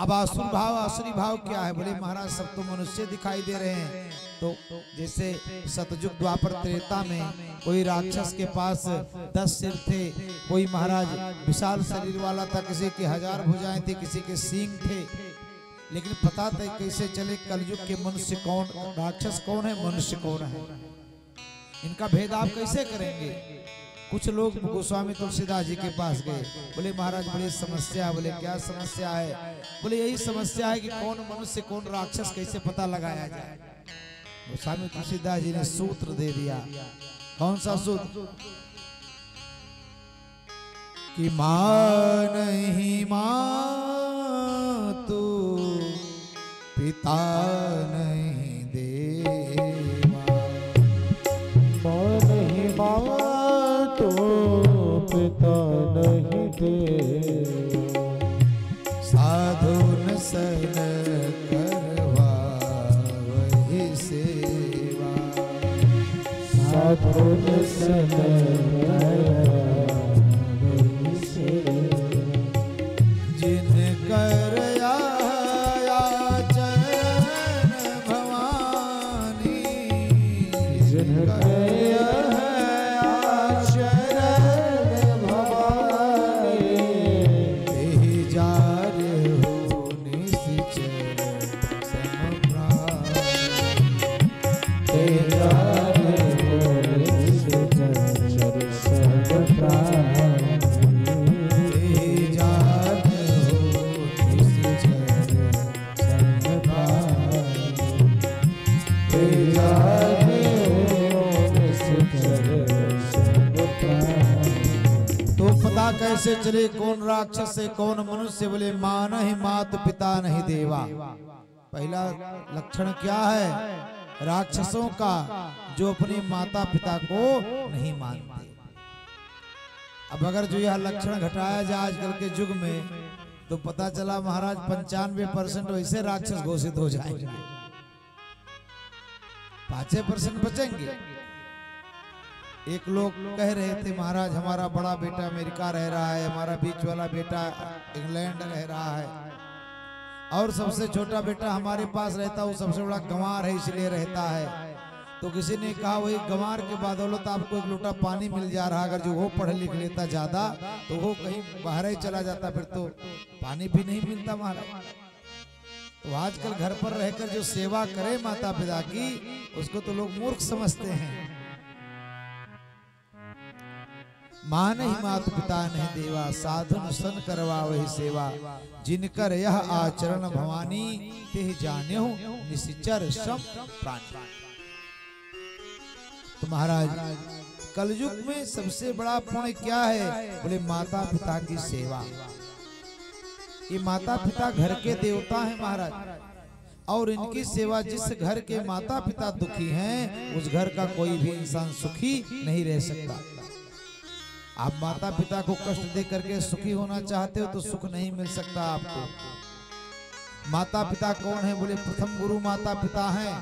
अब आसुरी भाव क्या है? बोले महाराज सब तो मनुष्य दिखाई दे रहे हैं। तो जैसे सतयुग द्वापर त्रेता में कोई राक्षस के पास 10 सिर थे, कोई महाराज विशाल शरीर वाला था, किसी के 1000 भुजाएं थी, किसी के सींग थे। लेकिन पता था कैसे चले कलयुग के मनुष्य कौन, राक्षस कौन है, मनुष्य कौन है, इनका भेद आप कैसे करेंगे? कुछ लोग गोस्वामी तुलसीदास जी के पास गए, बोले महाराज बड़ी समस्या। बोले क्या समस्या है? बोले यही समस्या है कि कौन मनुष्य कौन राक्षस कैसे पता लगाया जाए। गोस्वामी तुलसीदास जी ने सूत्र दे दिया। कौन सा सूत्र? कि मां नहीं मां तू, पिता नहीं देवा, मां नहीं मां तो पिता नहीं देवा, साधु न सन करवा वही सेवा, साधु न सन करवा वही सेवा, जिन कर आया चरण भवानी, जिन कर कैसे चले, कौन राक्षस है कौन मनुष्य, बोले मां नहीं मात पिता नहीं देवा। पहला लक्षण क्या है, राक्षसों का, जो अपने माता पिता को नहीं मानते। अब अगर जो यह लक्षण घटाया जाए आजकल के युग में, तो पता चला महाराज 95% वैसे राक्षस घोषित हो जाएंगे, 5% बचेंगे। एक लोग कह रहे थे महाराज हमारा बड़ा बेटा अमेरिका रह रहा है, हमारा बीच वाला बेटा इंग्लैंड रह रहा है, और सबसे छोटा बेटा हमारे पास रहता, वो सबसे बड़ा गंवार है इसलिए रहता है। तो किसी ने कहा वही गंवार के बदौलत आपको एक लोटा पानी मिल जा रहा, अगर जो वो पढ़ लिख लेता ज्यादा तो वो कहीं बाहर ही चला जाता, फिर तो पानी भी नहीं मिलता महाराज। तो आजकल घर पर रहकर जो सेवा करे माता पिता की, उसको तो लोग मूर्ख समझते हैं। मां नहीं मात पिता नहीं देवा, साधुन सन करवा वही सेवा, जिनकर यह आचरण भवानी, तेह जान्यो निश्चर सम प्राणी। तो महाराज कलयुग में सबसे बड़ा पुण्य क्या है, बोले माता पिता की सेवा। ये माता पिता घर के देवता हैं महाराज, और इनकी सेवा, जिस घर के माता पिता दुखी हैं उस घर का कोई भी इंसान सुखी नहीं रह सकता। आप माता पिता को कष्ट दे करके सुखी होना चाहते हो तो सुख नहीं मिल सकता आपको। माता पिता कौन है, बोले प्रथम गुरु माता पिता हैं,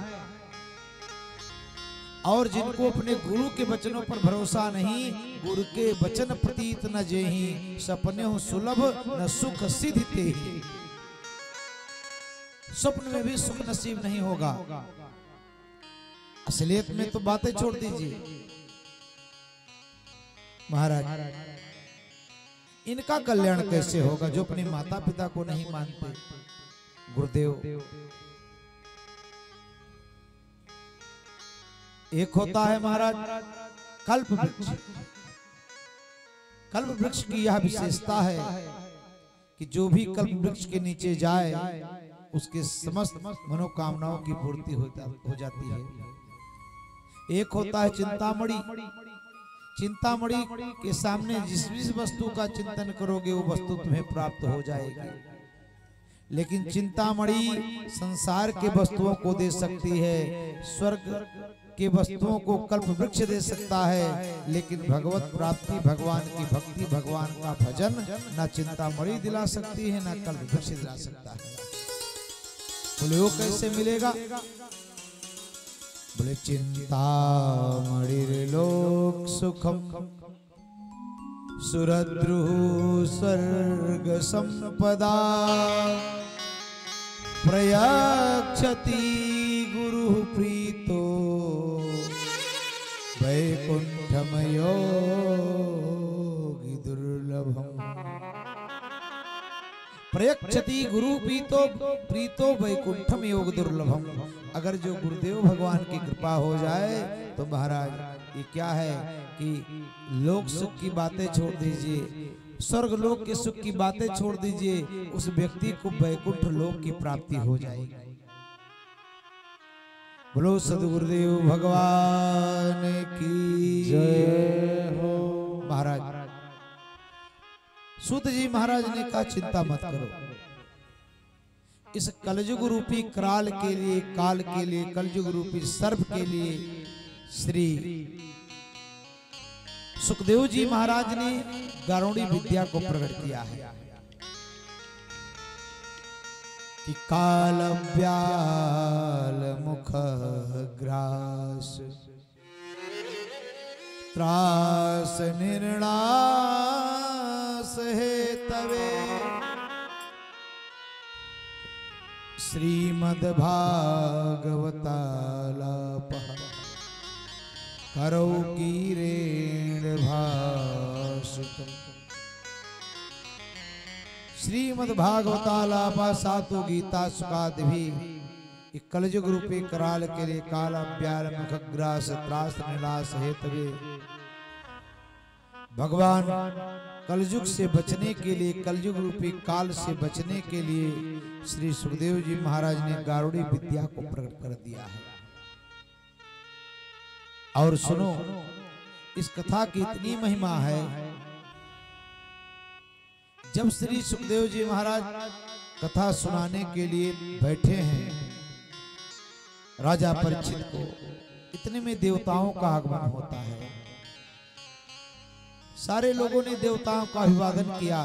और जिनको अपने गुरु के वचनों पर भरोसा नहीं, गुरु के वचन प्रतीत न जेहि, सपने हो सुलभ न सुख सिद्ध तेहि। स्वप्न में भी सुख नसीब नहीं होगा। असलियत में तो बातें छोड़ दीजिए महाराज, इनका कल्याण कैसे होगा जो अपने माता पिता को नहीं मानते। गुरुदेव, एक होता है महाराज कल्प वृक्ष। कल्प वृक्ष की यह विशेषता है कि जो भी कल्प वृक्ष के नीचे जाए उसके समस्त मनोकामनाओं की पूर्ति हो जाती है। एक होता है चिंतामणि। चिंतामणि के सामने जिस वस्तु का चिंतन करोगे वो वस्तु तुम्हें प्राप्त हो जाएगी। लेकिन चिंतामणि संसार के वस्तुओं को दे सकती है, स्वर्ग के वस्तुओं को कल्प वृक्ष दे सकता है, लेकिन भगवत प्राप्ति, भगवान की भक्ति, भगवान का भजन न चिंतामणि दिला सकती है न कल्प वृक्ष दिला सकता है। बोले वो कैसे मिलेगा, बोले चिंतामणि लोक सुखम सुरद्रुः स्वर्ग संपदा प्रयच्छति गुरु प्रीतो वैकुंठम योगी दुर्लभम। प्रयच्छति गुरु प्रीतो वैकुंठम योग दुर्लभम। अगर जो गुरुदेव भगवान की कृपा हो जाए तो महाराज ये क्या है कि लोक सुख की बातें छोड़ दीजिए, स्वर्ग लोक के सुख की बातें छोड़ दीजिए, उस व्यक्ति को वैकुंठ लोक की प्राप्ति हो जाएगी। बोलो सद्गुरुदेव भगवान की जय हो। महाराज सूत जी महाराज ने कहा चिंता मत करो, इस कलयुग रूपी काल के लिए, काल के लिए, कलयुग रूपी सर्प के लिए श्री सुखदेव जी महाराज ने गारुड़ी विद्या को प्रकट किया है कि काल व्याल मुख ग्रास त्रास निर्णास है तवे श्रीमद् भागवतालापः करौ कीरेण भाषितम्। श्रीमद् भागवतालापः सातु गीता सुखादि कलयुग रूपी कराल के लिए काल व्याल मुखग्रास त्रास निराश हेतवे भगवान कलयुग से बचने के लिए, कलयुग रूपी काल से बचने के लिए श्री सुखदेव जी महाराज ने गारुड़ी विद्या को प्रकट कर दिया है। और सुनो, इस कथा की इतनी महिमा है जब श्री सुखदेव जी महाराज कथा सुनाने के लिए बैठे हैं राजा परीक्षित को, इतने में देवताओं का आगमन होता है। सारे लोगों ने देवताओं का अभिवादन किया,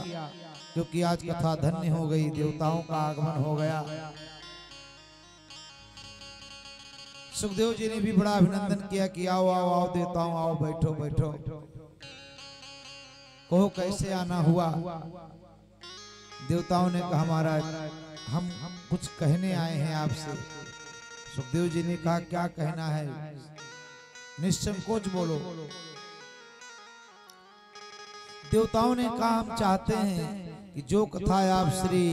क्योंकि आज कथा धन्य हो गई, देवताओं का आगमन हो गया। सुखदेव जी ने भी बड़ा अभिनंदन किया कि आओ आओ आओ देवताओं, आओ बैठो बैठो, कहो कैसे आना हुआ। देवताओं ने कहा महाराज हम कुछ कहने आए हैं आपसे। सुखदेव जी ने कहा क्या कहना है, निसंकोच बोलो। देवताओं ने कहा हम चाहते हैं कि जो कथा आप श्री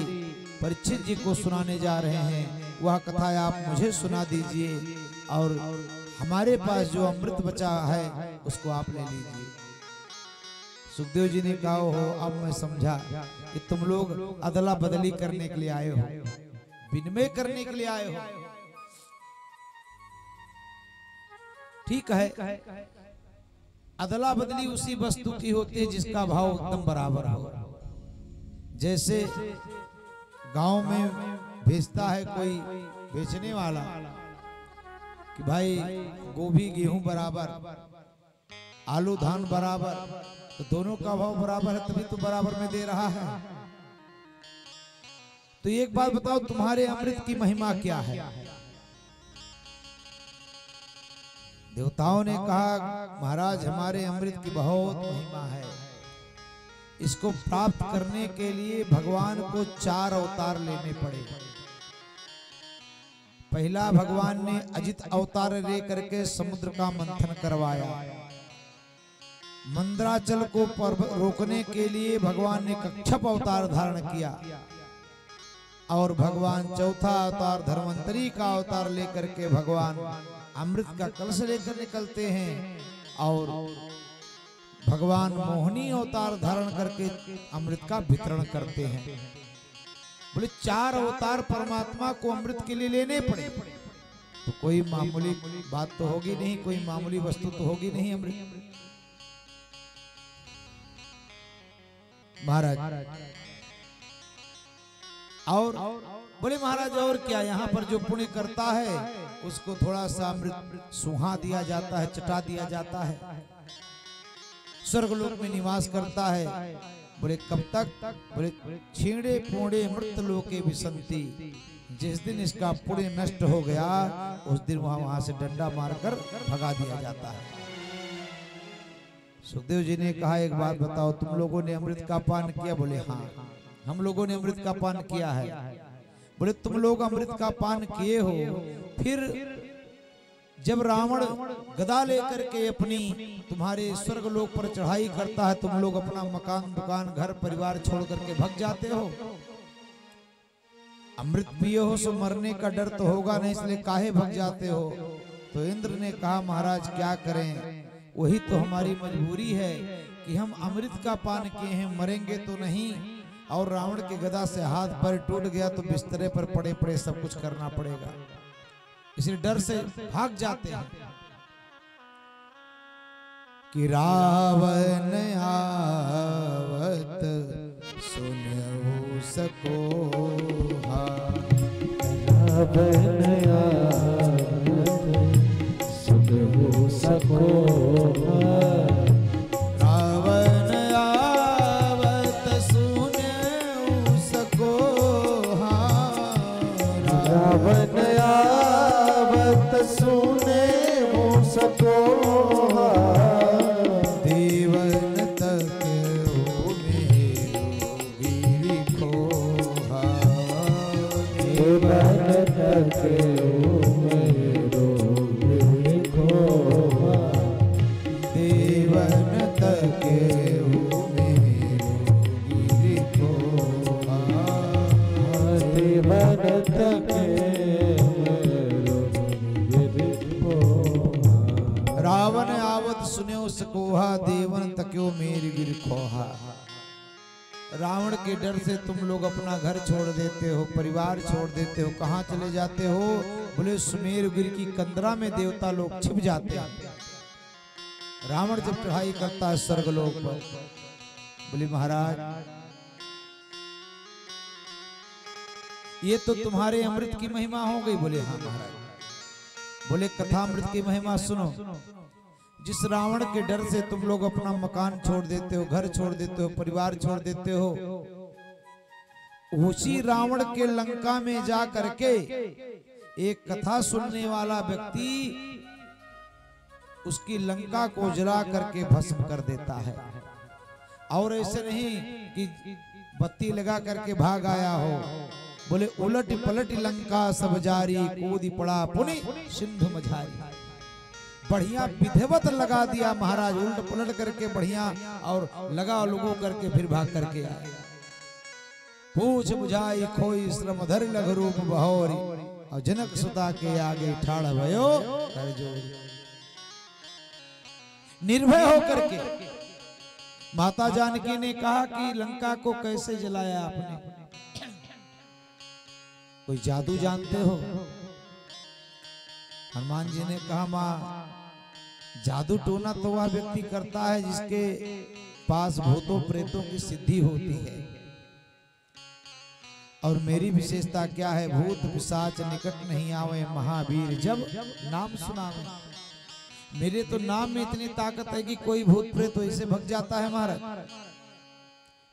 परीक्षित जी को सुनाने जा रहे हैं वह कथा आप मुझे सुना दीजिए, और हमारे पास जो अमृत बचा है उसको आप ले लीजिए। सुखदेव जी ने कहा हो अब मैं समझा कि तुम लोग अदला बदली करने के लिए आए हो, विनिमय करने के लिए आए हो। ठीक है, अदला बदली उसी वस्तु की होती है जिसका भाव एकदम बराबर हो। जैसे गांव में बेचता है कोई बेचने वाला कि भाई गोभी गेहूं बराबर, आलू धान बराबर, तो दोनों का भाव बराबर है तभी तो बराबर में दे रहा है। तो एक बात बताओ, तुम्हारे अमृत की महिमा क्या है? देवताओं ने कहा महाराज हमारे अमृत की बहुत महिमा है, इसको प्राप्त करने के लिए भगवान को 4 अवतार लेने पड़े। पहला भगवान ने अजित अवतार लेकर के समुद्र का मंथन करवाया। मंदराचल को रोकने के लिए भगवान ने कच्छप अवतार धारण किया, और भगवान चौथा अवतार धर्मंतरी का अवतार लेकर के भगवान अमृत का कलश लेकर निकलते हैं, और भगवान मोहिनी अवतार धारण करके अमृत का वितरण करते हैं। बोले 4 अवतार परमात्मा को अमृत के लिए लेने पड़े, तो कोई मामूली बात तो होगी नहीं, कोई मामूली वस्तु तो होगी नहीं अमृत। महाराज और बोले महाराज और क्या, यहाँ पर जो पुण्य करता है उसको थोड़ा सा अमृत सुहा दिया जाता है, चटा दिया जाता है, स्वर्गलोक में निवास करता है। बोले कब तक? बोले छीणे पूणे मृत लोके विसंति, जिस दिन इसका पुण्य नष्ट हो गया उस दिन वहां से डंडा मारकर भगा दिया जाता है। सुखदेव जी ने कहा एक बात बताओ, तुम लोगों ने अमृत का पान किया? बोले हाँ हम लोगों ने अमृत का पान किया है। बोले तुम लोग अमृत का पान किए हो, फिर जब रावण गदा लेकर के अपनी तुम्हारे स्वर्ग लोक पर चढ़ाई करता है, तुम लोग अपना मकान दुकान घर परिवार छोड़ करके भग जाते हो। अमृत पिए हो सो मरने का डर तो होगा नहीं, इसलिए काहे भग जाते हो? तो इंद्र ने कहा महाराज क्या करें, वही तो हमारी मजबूरी है कि हम अमृत का पान किए हैं, मरेंगे तो नहीं, और रावण के गदा से हाथ पैर टूट गया तो बिस्तरे पर पड़े पड़े सब कुछ करना पड़ेगा, इसलिए डर से भाग जाते हैं। कि रावण आवत सुनहु सकोहा, रावण आवत सुनहु सकोहा, रावण आवत सुनहु सकोहा, रावण आवत सुनहु सकोहा, देवन तक गिरि खोहा, देवन तक मेरो गिरि खोहा, देवन तक मेरो गिरि खोहा, देवन तक मेरो गिरि खोहा। रावण आवत सुन्यो सकोहा, देवन तक्यो मेरी गिर खोहा। रावण के डर से तुम लोग अपना घर छोड़ देते हो, परिवार छोड़ देते हो, कहाँ चले जाते हो? बोले सुमेरगिरी की कंदरा में देवता लोग छिप जाते हैं। रावण जब चढ़ाई करता है स्वर्गलोक पर, बोले महाराज ये तो तुम्हारे अमृत की महिमा हो गई। बोले हाँ महाराज। बोले कथा अमृत की महिमा सुनो। जिस रावण के डर से तुम लोग अपना मकान छोड़ देते हो, घर छोड़ देते हो, परिवार छोड़ देते हो, उसी रावण के लंका में जा करके एक कथा सुनने वाला व्यक्ति उसकी लंका को जला करके भस्म कर देता है। और ऐसे नहीं कि बत्ती लगा करके भाग आया हो। बोले उलट पलट लंका सब जारी, कूदी पड़ा पुनि सिंधु मझारी। बढ़िया विधिवत लगा दिया महाराज, उलट पलट करके बढ़िया और लगा लोगों करके फिर भाग करके आए। पूछ बुझाई खोई श्रम धर लघु रूप बहोरी, और जनक सुता के आगे ठाड़ भयो कर जोरी। निर्भय होकर के माता जानकी ने कहा कि लंका को कैसे जलाया आपने? कोई जादू जानते हो? हनुमान जी ने कहा माँ, जादू टोना तो वह व्यक्ति करता है जिसके पास भूतों प्रेतों की सिद्धि होती है। और मेरी विशेषता क्या है? भूत पिशाच निकट नहीं आवे, महावीर जब नाम सुनावे। मेरे तो नाम में इतनी ताकत है कि कोई भूत प्रेत ऐसे भग जाता है महाराज।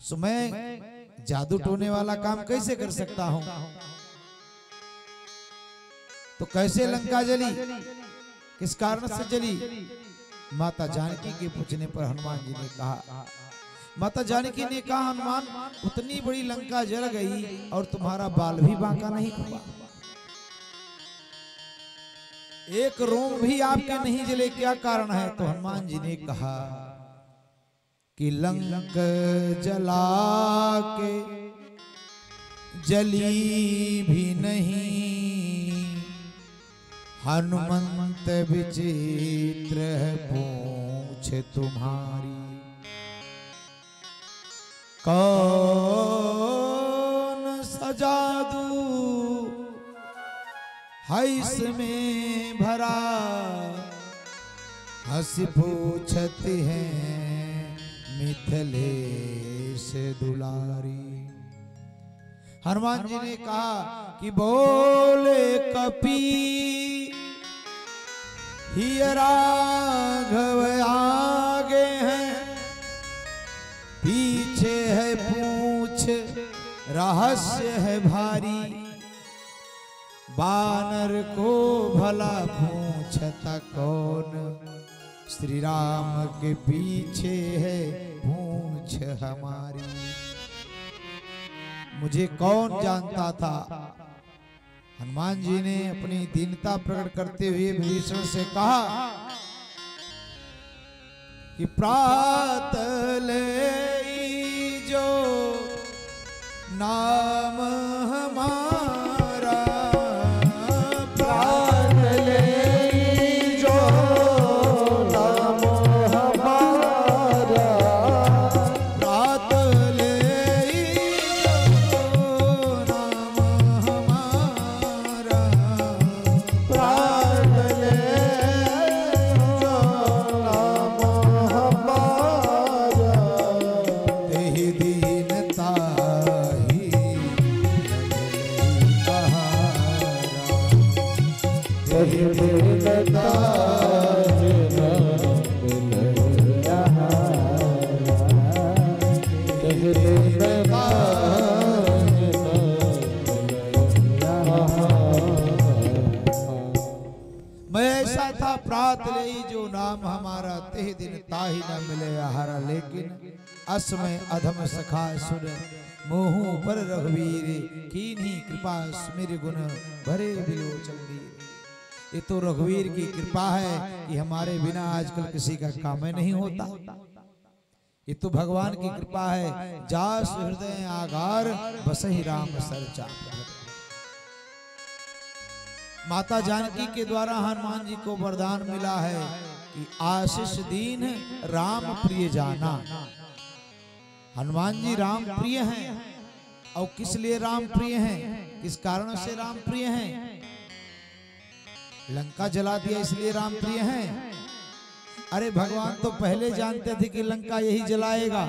सो मैं जादू टोने वाला काम कैसे कर सकता हूं? तो कैसे लंका जली, किस कारण से जली? माता जानकी के पूछने पर हनुमान जी ने कहा, माता जानकी ने कहा हनुमान, उतनी बड़ी लंका जल गई और तुम्हारा बाल भी बांका नहीं हुआ, एक रोम भी आपके नहीं जले, क्या कारण है? तो हनुमान जी ने कहा कि लंक जला के जली भी नहीं, हनुमंत विचित्र पूछ तुम्हारी, कौन सा जादू है इसमें भरा, हंस पूछती है मिथिलेश दुलारी। हनुमान जी ने कहा कि बोले कपि ही राघव आगे हैं, पीछे है पूछ रहस्य है भारी, बानर को भला पूछता कौन, श्री राम के पीछे है पूछ हमारी। मुझे कौन जानता था? हनुमान जी ने अपनी दीनता प्रकट करते हुए विभीषण से कहा कि प्रातः जो नाम हमारा, प्रातः जो नाम हमारा, प्रातः जो नाम हमारा, तेह दिन ताही न मिले आहारा। लेकिन असमय अधम सखा सुन, मोहू पर रघुवीर, कीन्ही कृपा सुमिर गुण, भरे बिलोचन वीर। ये तो रघुवीर की कृपा है कि हमारे बिना आजकल किसी का काम नहीं होता। ये तो भगवान की कृपा है, जास हृदय आगार, बसहि राम सरचा। माता जानकी के द्वारा हनुमान जी को वरदान मिला है कि आशीष दीन राम प्रिय जाना। हनुमान जी राम प्रिय हैं। और किस लिए राम प्रिय हैं? किस कारण से राम प्रिय हैं? लंका जला दिया इसलिए राम प्रिय हैं? अरे भगवान तो पहले जानते थे कि लंका यही जलाएगा,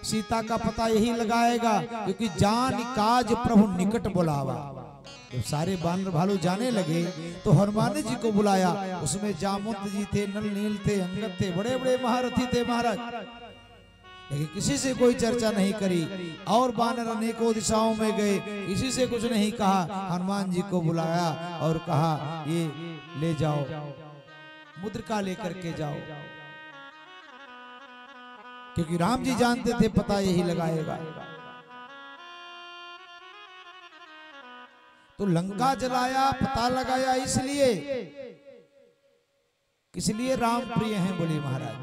सीता का पता यही लगाएगा, क्योंकि जान काज प्रभु निकट बुलावा। जब सारे बानर भालू जाने लगे तो हनुमान जी को बुलाया। उसमें जामवंत जी थे, नल नील थे, अंगद थे, बड़े बड़े महारथी थे महाराज, लेकिन किसी से कोई चर्चा नहीं करी। और बानर अनेकों दिशाओं में गए, किसी से कुछ नहीं कहा। हनुमान जी को बुलाया और कहा ये ले जाओ, मुद्रिका लेकर के जाओ, क्योंकि राम जी जानते थे पता यही लगाएगा। तो लंका जलाया, पता लगाया, इसलिए राम प्रिय हैं बोले महाराज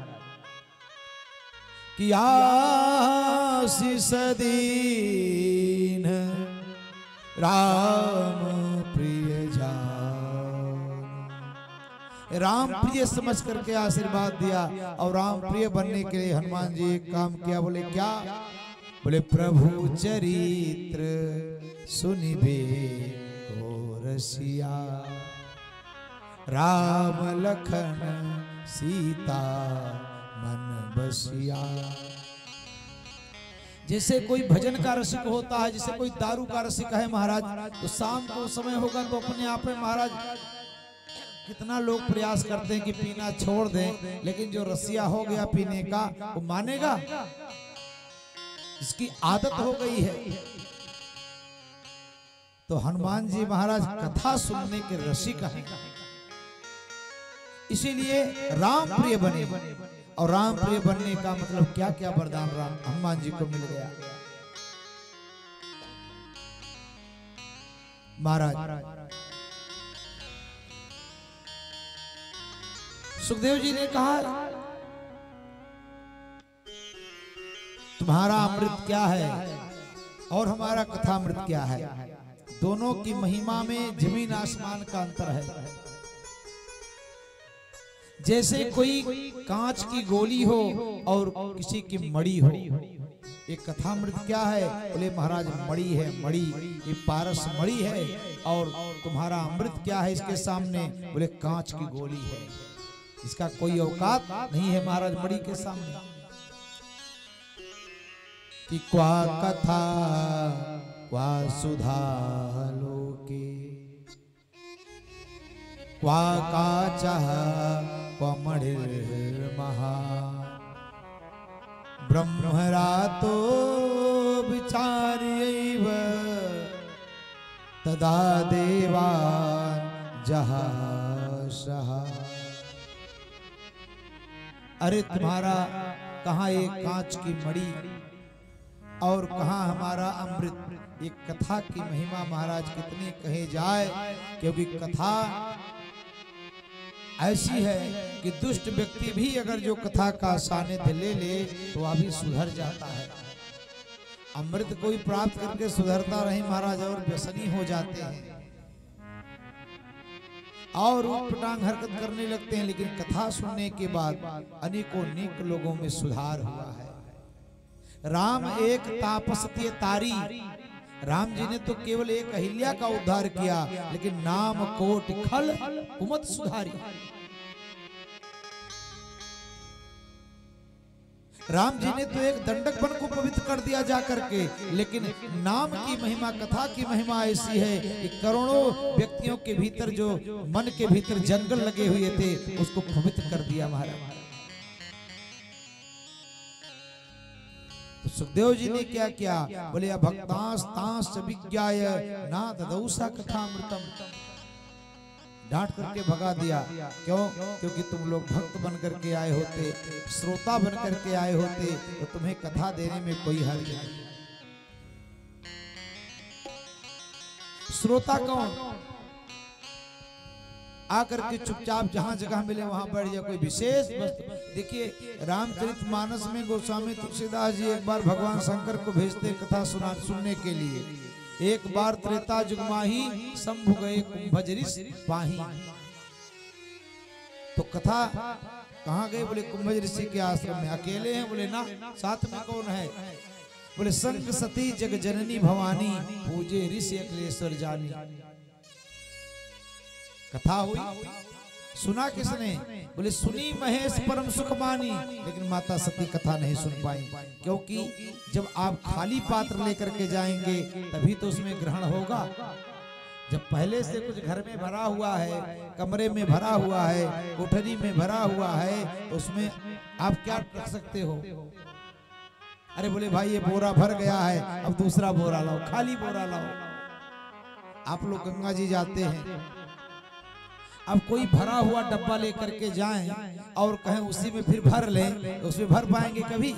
कि आशीष दीन राम प्रिय जान। राम प्रिय समझ करके आशीर्वाद दिया। और राम प्रिय बनने के लिए हनुमान जी एक काम किया। बोले क्या? बोले प्रभु चरित्र सुनिबे रसिया, राम लखन सीता मन बसिया। जैसे कोई भजन का रसिक होता है, जैसे कोई दारू का रसिक है महाराज, तो शाम को समय होगा तो अपने आप में महाराज कितना लोग प्रयास करते हैं कि पीना छोड़ दें, लेकिन जो रसिया हो गया पीने का वो मानेगा? इसकी आदत हो गई है। तो हनुमान जी महाराज कथा सुनने के रसिक हैं, इसीलिए राम प्रिय बने। और राम प्रिय बनने का मतलब क्या क्या वरदान राम हनुमान जी को मिल गया महाराज। सुखदेव जी ने कहा तुम्हारा अमृत क्या है और हमारा कथा अमृत क्या है? दोनों की महिमा में जमीन आसमान का अंतर है। जैसे कोई कांच की गोली हो और किसी की मड़ी हो। एक कथामृत क्या है? बोले महाराज मड़ी है, मड़ी, ये पारस मड़ी है। और तुम्हारा अमृत क्या है इसके सामने? बोले कांच की गोली है, इसका कोई औकात नहीं है महाराज मड़ी के सामने। कि क्वा कथा क्वा सुधा लोके, क्वा काचः क्वा मणिर्महा, ब्रह्मरातो विचार्यैव तदा देवान् जहाशः। अरे तुम्हारा कहाँ एक कांच की मणि और कहाँ हमारा अमृत। एक कथा की महिमा महाराज कितनी कहे जाए, क्योंकि कथा ऐसी है कि दुष्ट व्यक्ति भी अगर जो कथा का सानिध्य ले ले तो वह भी सुधर जाता है। अमृत कोई प्राप्त करके सुधरता नहीं महाराज, और व्यसनी हो जाते हैं और उटपटांग हरकत करने लगते हैं। लेकिन कथा सुनने के बाद अनेकों नेक लोगों में सुधार हुआ है। राम एक तापसतीय तारी, राम जी ने तो केवल एक अहिल्या का उद्धार किया, लेकिन नाम कोटि खल कुमत सुधारी। राम जी ने तो एक दंडक वन को पवित्र कर दिया जा करके, लेकिन नाम की महिमा, कथा की महिमा ऐसी है कि करोड़ों व्यक्तियों के भीतर जो मन के भीतर जंगल लगे हुए थे उसको पवित्र कर दिया महाराज। तो सुखदेव जी ने क्या किया? बोले भक्तांस तांस विज्ञाय ना ददौसा कथामृतम, डांट करके भगा दिया। क्यों? क्योंकि तुम लोग भक्त बन करके आए होते, श्रोता बन करके आए होते तो तुम्हें कथा देने में कोई हर्ज नहीं। श्रोता कौन? आकर के चुपचाप जहां जगह मिले वहां बैठ जाए, कोई विशेष वस्तु। देखिए रामचरितमानस में गोस्वामी तुलसीदास जी एक बार भगवान शंकर को भेजते कथा सुनने के लिए। एक बार त्रेता युग माही शंभु गए कुंभज ऋषि पाही। तो कथा कहाँ गए? बोले कुंभज ऋषि के आश्रम में। अकेले हैं? बोले ना, साथ में कौन है? बोले संग सती जग जननी भवानी, पूजे ऋषि अखिलेश्वर जानी। कथा हुई, सुना किसने? बोले सुनी महेश परम सुख मानी, लेकिन माता सती कथा नहीं सुन पाई। क्योंकि जब आप खाली पात्र लेकर के जाएंगे तभी तो उसमें ग्रहण होगा। जब पहले से कुछ घर में भरा हुआ है, कमरे में भरा हुआ है, कोठरी में भरा हुआ है, तो उसमें आप क्या रख सकते हो? अरे बोले भाई ये बोरा भर गया है, अब दूसरा बोरा लाओ, खाली बोरा लाओ। आप लोग गंगा जी जाते हैं, अब कोई भरा हुआ डब्बा लेकर के जाएं और कहें उसी में फिर भर लें, तो उसमें भर पाएंगे कभी?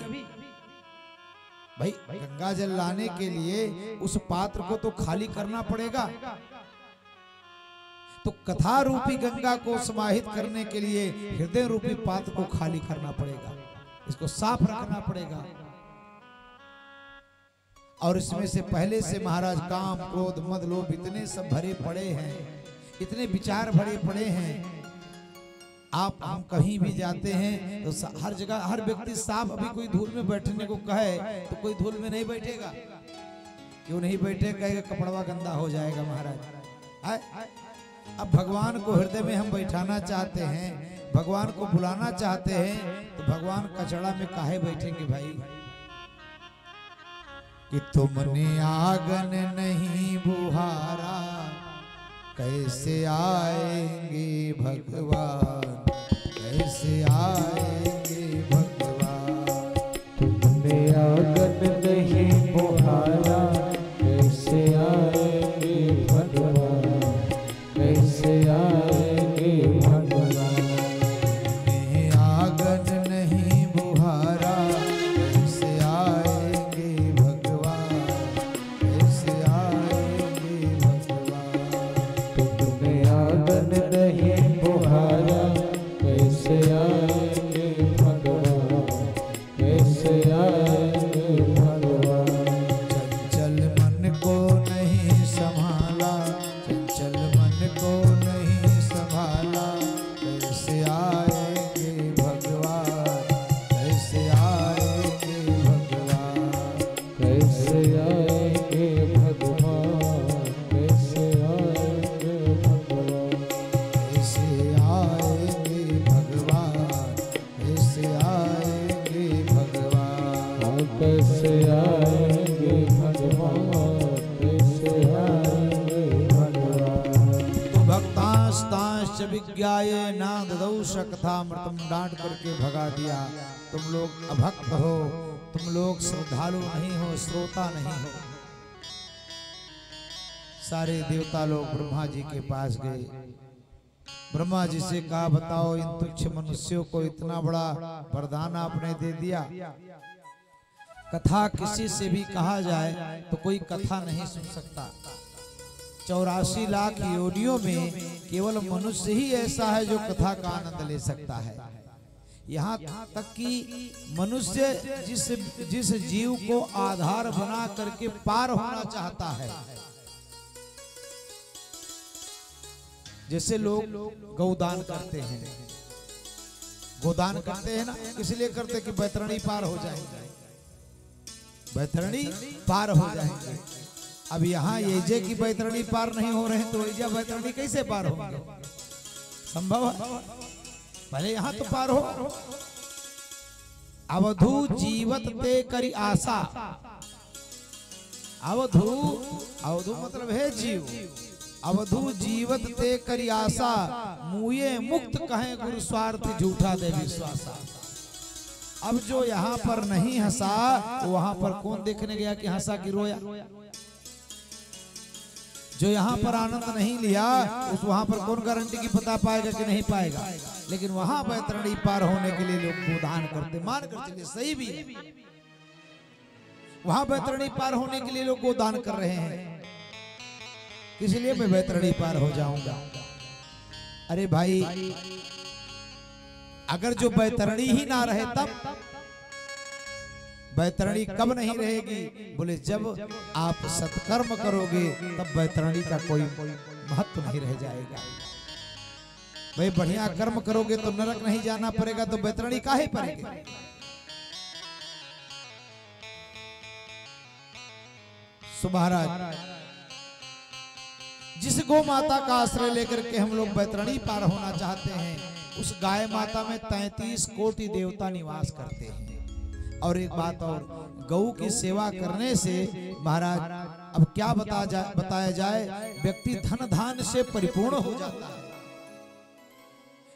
भाई गंगा जल लाने के लिए उस पात्र को तो खाली करना पड़ेगा। तो कथा रूपी गंगा को समाहित करने के लिए हृदय रूपी पात्र को खाली करना पड़ेगा, इसको साफ रखना पड़ेगा। और इसमें से पहले से महाराज काम क्रोध मद लोभ इतने सब भरे पड़े हैं, इतने विचार भरे पड़े हैं। आप हम कहीं भी जाते हैं तो हर जगह हर व्यक्ति साफ, अभी कोई धूल में बैठने को कहे तो कोई धूल में नहीं बैठेगा। क्यों नहीं बैठेगा? कहेगा कपड़वा गंदा हो जाएगा महाराज। अब भगवान को हृदय में हम बैठाना चाहते हैं, भगवान को बुलाना चाहते हैं, तो भगवान कचड़ा में काहे बैठेंगे भाई? कि तुमने आंगन नहीं बुहारा, कैसे आएंगे भगवान, कैसे आएंगे भगवान। तुमने आंगन नहीं बुहारा, कैसे आएंगे भगवान, कैसे आएंगे भगवान। तुमने आंगन नहीं बुहारा, कैसे आएंगे भगवान, कैसे आएंगे भगवान। तुमने आंगन नहीं बुहारा, कैसे आएंगे भगवान, कैसे आएंगे भगवान। चंचल मन को नहीं संभाला, चंचल मन को नहीं संभाला, कैसे आएंगे भगवान, कैसे आएंगे भगवान। कैसे आएंगे भगवान, कैसे आएंगे भगवान। कैसे आएंगे भगवान, कैसे आएंगे भगवान। हाँ, कैसे आएंगे भगवान, कैसे आएंगे भगवान। तो भक्तांस्तांश्च विज्ञाय ना ददौ कथामृतम, डांट करके भगा दिया। तुम लोग अभक्त हो, तुम लोग श्रद्धालु नहीं हो, श्रोता नहीं हो। सारे देवता लोग ब्रह्मा जी के पास गए। ब्रह्मा जी से कहा बताओ इन तुच्छ मनुष्यों को इतना बड़ा वरदान आपने दे दिया, कथा किसी से भी कहा जाए तो कोई कथा नहीं सुन सकता। 84 लाख योनियों में केवल मनुष्य ही ऐसा है जो कथा का आनंद ले सकता है। यहाँ तक कि मनुष्य जिस जीव को आधार बना करके पार होना चाहता है, जैसे लोग गौदान करते हैं, गोदान करते हैं ना, इसलिए करते कि बैतरणी पार हो जाएंगे, बैतरणी पार हो जाएंगे। अब यहाँ येजे की बैतरणी पार नहीं हो रहे हैं तो येजा बैतरणी कैसे पार होंगे? संभव है? पहले यहाँ तो पार हो। अवधू जीवत ते करी आशा, अवधू मतलब है जीव। अवधू जीवत ते करी आशा, मुए मुक्त कहें गुरु स्वार्थ झूठा दे विश्वासा। अब जो यहाँ पर नहीं हंसा, वहां पर कौन देखने गया कि हंसा कि रोया? जो यहाँ पर आनंद नहीं लिया, उस वहां पर कौन गारंटी की पता पाएगा कि नहीं पाएगा? लेकिन वहां बैतरणी पार होने के लिए लोग गोदान करते, मान कर चलिए सही भी है। वहां बैतरणी पार होने के लिए लोग गोदान कर रहे हैं, इसलिए मैं बैतरणी पार हो जाऊंगा। अरे भाई, अगर जो बैतरणी ही ना रहे तब बैतरणी कब नहीं रहेगी? बोले जब आप सत्कर्म करोगे तब बैतरणी का कोई महत्व नहीं रह जाएगा। भाई बढ़िया कर्म करोगे तो नरक नहीं जाना पड़ेगा, तो बैतरणी काहे पड़ेगी? सो महाराज जिस गौ माता का आश्रय लेकर के हम लोग बैतरणी पार होना चाहते हैं, उस गाय माता में 33 कोटि देवता निवास करते हैं। और एक बात और, गौ की सेवा करने से महाराज अब क्या बताया जाए, व्यक्ति धन धान से परिपूर्ण हो जाता है।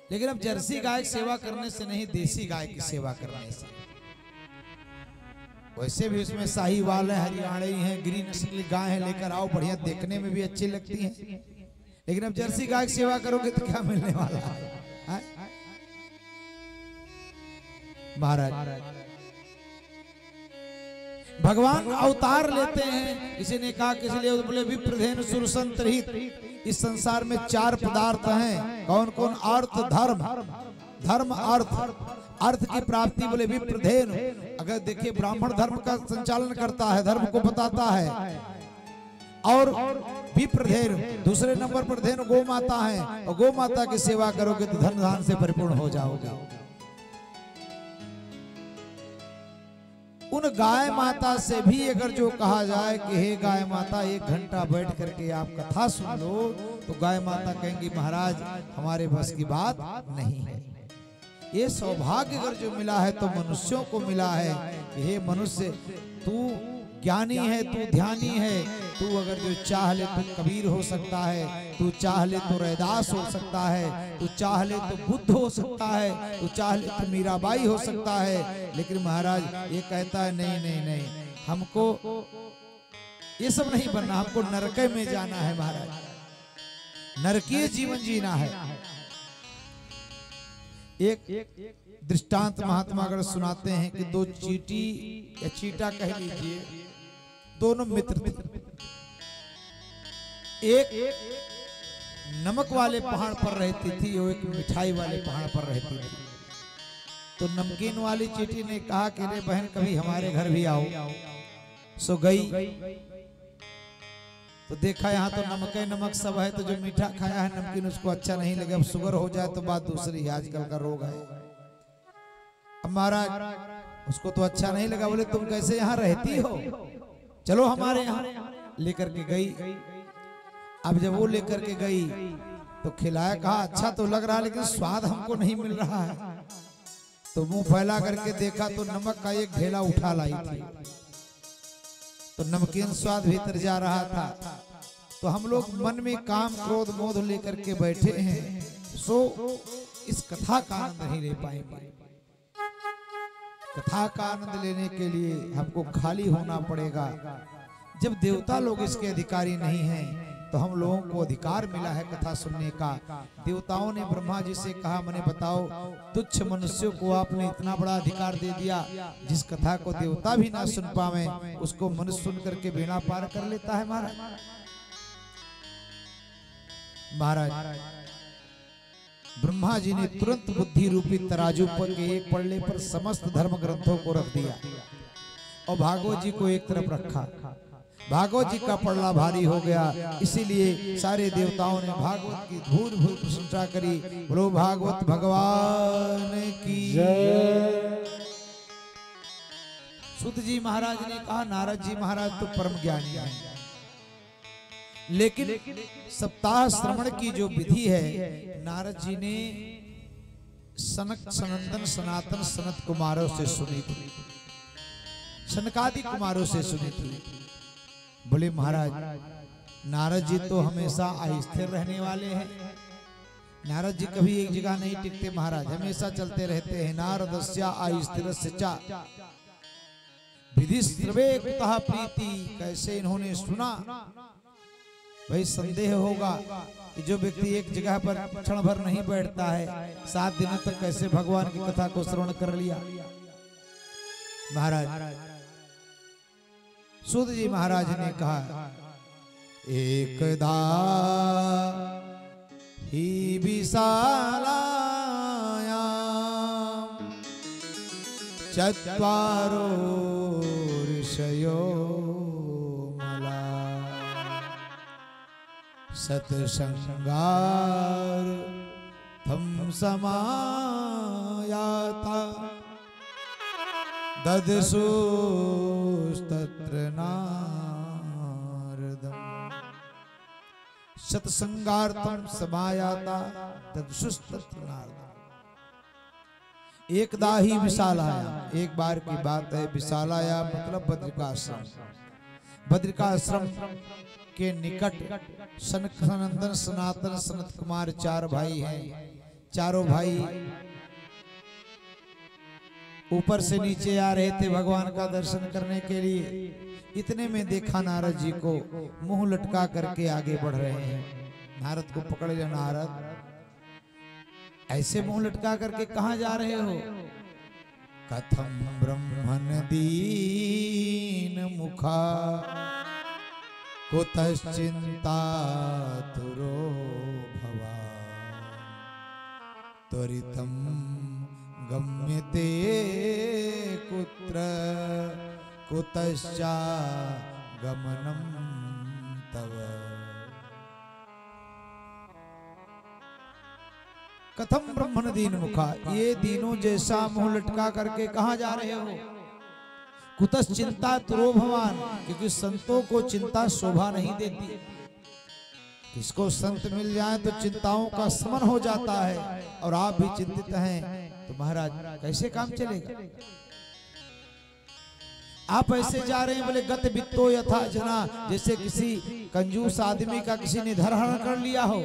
लेकिन अब जर्सी गाय की सेवा करने से नहीं, देसी गाय की सेवा करने से। वैसे भी उसमें साहीवाल है, हरियाणवी है, गिरी नस्ल की गाय है, लेकर आओ, बढ़िया देखने में भी अच्छी लगती हैं। लेकिन अब जर्सी गाय की सेवा करोगे तो क्या मिलने वाला है? महाराज भगवान अवतार लेते हैं। किसी ने कहा, किसी ने बोले विप्रधेनु सुरसंत रहित इस संसार में 4 पदार्थ हैं। कौन कौन? अर्थ, धर्म, धर्म अर्थ की प्राप्ति। बोले विप्रधेनु, अगर देखिए ब्राह्मण धर्म का संचालन करता है, धर्म को बताता है। और विप्रधेनु, दूसरे नंबर पर धेनु गौ माता है, और गौ माता की सेवा करोगे तो धन धान से परिपूर्ण हो जाओगे। उन गाय माता से भी अगर जो कहा जाए कि हे गाय माता 1 घंटा बैठ करके आप कथा सुन लो, तो गाय माता कहेंगी महाराज हमारे बस की बात नहीं है। ये सौभाग्य अगर जो मिला है तो मनुष्यों को मिला है कि हे मनुष्य, तू ज्ञानी है, तू ध्यानी है, तू अगर जो चाह ले तो कबीर हो सकता है, तू चाह ले तो रैदास हो सकता है, तू चाह ले तो बुद्ध हो सकता है, तू चाह ले तो मीराबाई हो सकता है। लेकिन महाराज ये कहता है नहीं नहीं नहीं, हमको ये सब नहीं बनना, हमको नरक में जाना है महाराज, नरकीय जीवन जीना है। एक दृष्टांत महात्मा अगर सुनाते हैं कि 2 चींटी या चीटा कह लीजिए, दोनों मित्र थे। एक नमक वाले पहाड़ पर रहती थी और एक मिठाई वाले पहाड़ पर रहती थी। तो नमकीन वाली चींटी ने कहा कि रे बहन कभी हमारे घर भी आओ। सो गई तो देखा यहाँ तो नमक नमक सब है, तो जो मीठा खाया है नमकीन उसको अच्छा नहीं लगे। अब शुगर हो जाए तो बात दूसरी है, आजकल का रोग है। अब महाराज उसको तो अच्छा नहीं लगा, बोले तुम कैसे यहाँ रहती हो, चलो हमारे यहाँ। लेकर के गई। अब जब वो लेकर के गई तो खिलाया, कहा अच्छा तो लग रहा लेकिन स्वाद हमको नहीं मिल रहा है। तो मुंह फैला करके देखा तो नमक का एक ढेला उठा लाई थी, तो नमकीन स्वाद भीतर जा रहा था। तो हम लोग मन में काम क्रोध मोह लेकर के बैठे हैं, सो इस कथा का आनंद नहीं ले पाएंगे। कथा का आनंद लेने के लिए हमको खाली होना पड़ेगा। जब देवता लोग इसके अधिकारी नहीं हैं, तो हम लोगों को अधिकार मिला है कथा सुनने का। देवताओं ने ब्रह्मा जी से कहा, मने बताओ तुच्छ मनुष्यों को आपने इतना बड़ा अधिकार दे दिया, जिस कथा को देवता भी ना सुन पावे उसको मनुष्य सुन करके बेड़ा पार कर लेता है। महाराज ब्रह्मा जी ने तुरंत बुद्धि रूपी तराजू पर के एक पल्ले पर समस्त धर्म ग्रंथों को रख दिया और भागवत जी को एक तरफ रखा। भागवत जी का पल्ला भारी हो गया, इसीलिए सारे देवताओं ने भागवत की भूल भूल प्रशंसा करी। बोलो भागवत भगवान की जय। सुत जी महाराज ने कहा, नारद जी महाराज तो परम ज्ञानी हैं, लेकिन सप्ताह श्रवण की जो विधि है नारद जी ने सनक सनंदन सनातन सनत कुमारों से सुनी थी, सनकादि कुमारों से सुनी थी। बोले महाराज नारद जी तो हमेशा अस्थिर रहने वाले हैं, नारद जी कभी एक जगह नहीं टिकते महाराज, हमेशा चलते रहते हैं। नारदस्या अस्थिरस्य च विधि स्रवे कुतः प्रीति, कैसे इन्होंने सुना। भाई संदेह होगा कि जो व्यक्ति एक जगह पर क्षण भर नहीं बैठता है, 7 दिनों तक कैसे भगवान की कथा को श्रवण कर लिया। महाराज सूत जी महाराज ने कहा, एकदा ही विशालायां चत्वारो ऋषयो मला सत्संगार थम समायाता ददसुस्तत्र नारदम सत्संगार्थम समायाता तदसुस्तनार्थ। एकदा ही विशाल आया, एक बार की बात है। विशाल आया मतलब बद्रिकाश्रम। बद्रिकाश्रम के निकट सनक सनंदन सनातन सनत कुमार चार भाई हैं। चारों भाई ऊपर से नीचे आ रहे थे भगवान का दर्शन करने के लिए। इतने में देखा नारद जी को मुंह लटका करके आगे बढ़ रहे हैं। नारद को पकड़ लिया। नारद ऐसे मुंह लटका करके कहां जा रहे हो? कथम ब्रह्मन दीन मुखा कुतश्चिंता तुरो भवा त्वरितम गम्यते कुत्र कुतश्चा गमनम तव। कथम ब्रह्मण दीन मुखा, ये दीनों जैसा मुंह लटका करके कहां जा रहे हो? कुतस चिंता तुरो भवान, क्योंकि संतों को चिंता शोभा नहीं देती। किसको संत मिल जाए तो चिंताओं का शमन हो जाता है। और आप भी चिंतित हैं तो महाराज कैसे काम चलेगा? आप ऐसे जा रहे हैं बोले गत वित्तो यथा जना, जैसे किसी कंजूस आदमी का किसी ने धरहरण कर लिया हो।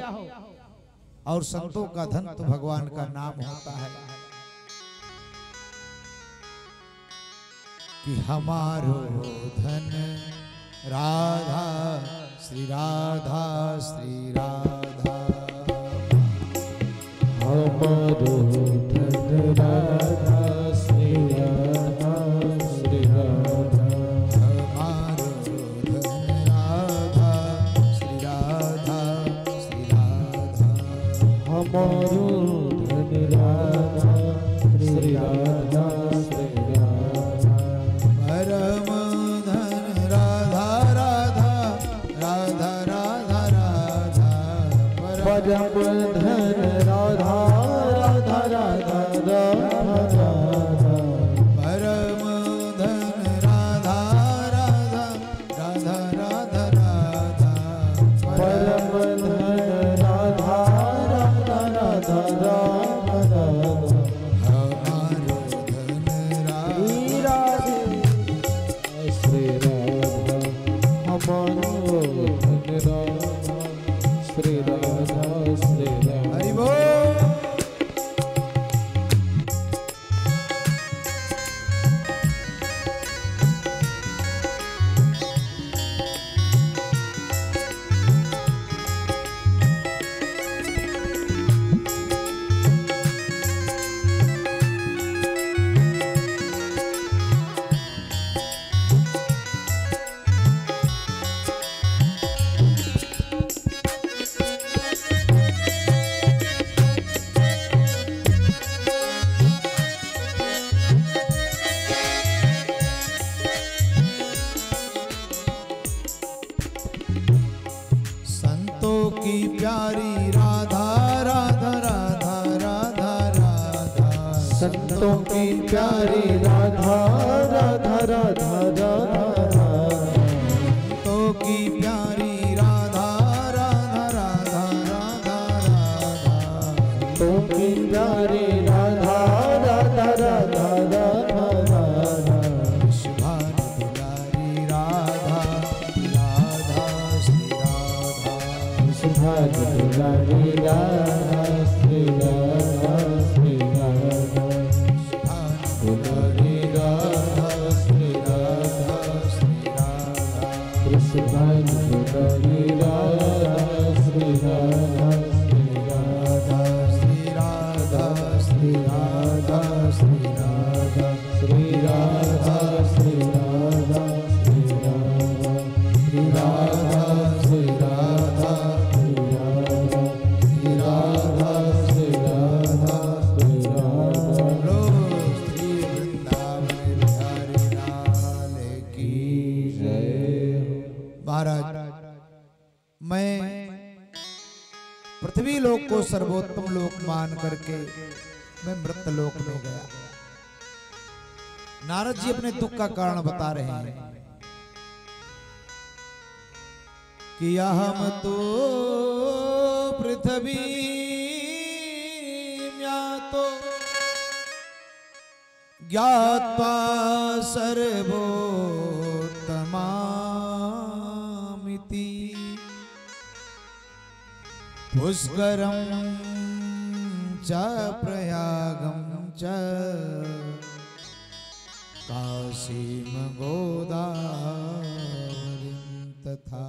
और संतों का धन तो भगवान का नाम होता है। कि हमारो धन राधा श्री राधा श्री राधा। हमारो धन राधा श्री राधा श्री राधा। हमारो धन राधा श्री राधा श्री राधा। हमारो धन राधा श्री राधा श्री राधा। परम धन राधा राधा राधा राधा राधा। परम धन राधा राधा राधा राधा राधा। परम धन राधा राधा राधा राधा राधा। परम धन राधा राधा राधा राधा राधा। हमारो धन राधा श्री राधा। हमारो धन राधा श्री राधा श्री राधा। हरि बोल। संतों की प्यारी राधा राधा राधा राधा राधा। संतों की प्यारी राधा राधा राधा राधा राधा। संतों की प्यारी राधा राधा राधा राधा राधा। संतों की प्यारी राधा राधा राधा राधा राधा। विश्वभान दुलारी राधा राधा श्री राधा। सुभाग दुलारी राधा श्री राधा श्री राधा। दुलारी राधा श्री राधा श्री राधा। सुभाग दुलारी राधा श्री राधा श्री राधा। श्री राधा श्री राधा श्री राधा। श्री राधा श्री राधा श्री राधा। श्री राधा श्री राधा श्री राधा। श्री राधा श्री राधा श्री राधा। बोलो श्री वृंदावन बिहारी लाल की जय। महाराज मैं पृथ्वी लोक को सर्वोत्तम लोक मान करके मैं मृत लोक में गया। नारद जी अपने दुख का कारण बता रहे हैं कि हम तो पृथ्वी तो ज्ञात्वा सर्वोत्तमामिति पुष्करं च प्रयागं च काशीं गोदावरीं तथा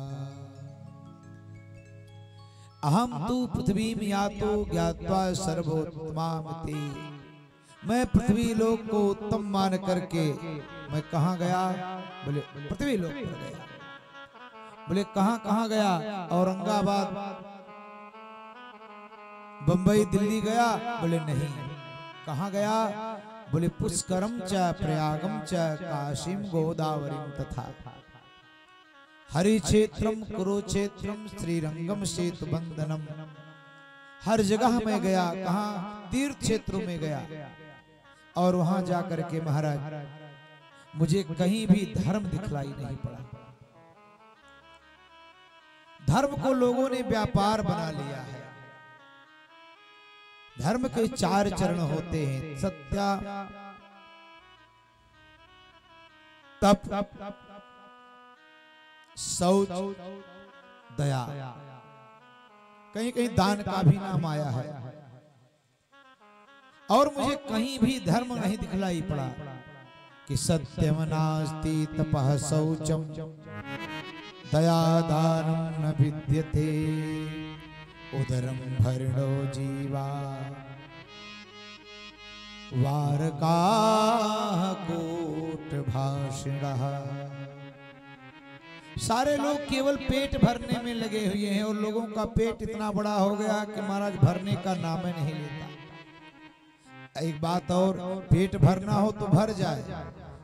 अहम तु पृथ्वी यातो ज्ञात्वा सर्वोत्तमामिति। मैं पृथ्वी लोक को उत्तम मान करके मैं कहाँ गया? बोले पृथ्वी लोक पर गया। बोले कहाँ कहाँ गया? औरंगाबाद, बंबई, दिल्ली गया? बोले नहीं। कहाँ गया? बोले पुष्करम च प्रयागम च काशीं गोदावरीं तथा हरिक्षेत्रम कुरुक्षेत्रम श्रीरंगम सेतु बंधनम। हर जगह में गया। कहाँ? तीर्थ क्षेत्रों में गया। और वहां जाकर के महाराज मुझे कहीं भी धर्म दिखलाई नहीं पड़ा। धर्म को लोगों ने व्यापार बना लिया है। धर्म के 4 चरण होते हैं, सत्य, तप, शौच, दया। कहीं कहीं दान का भी नाम आया है। और मुझे कहीं भी धर्म नहीं दिखलाई पड़ा कि सत्यम नास्ति तपः शौचम दया दानं न विद्यते उदरम भरणो जीवा वारकाः कूट भाषिणः। सारे लोग केवल पेट भरने में लगे हुए हैं और लोगों का पेट इतना बड़ा हो गया कि महाराज भरने का नाम ही नहीं लेता। एक बात और, पेट भरना हो तो भर जाए,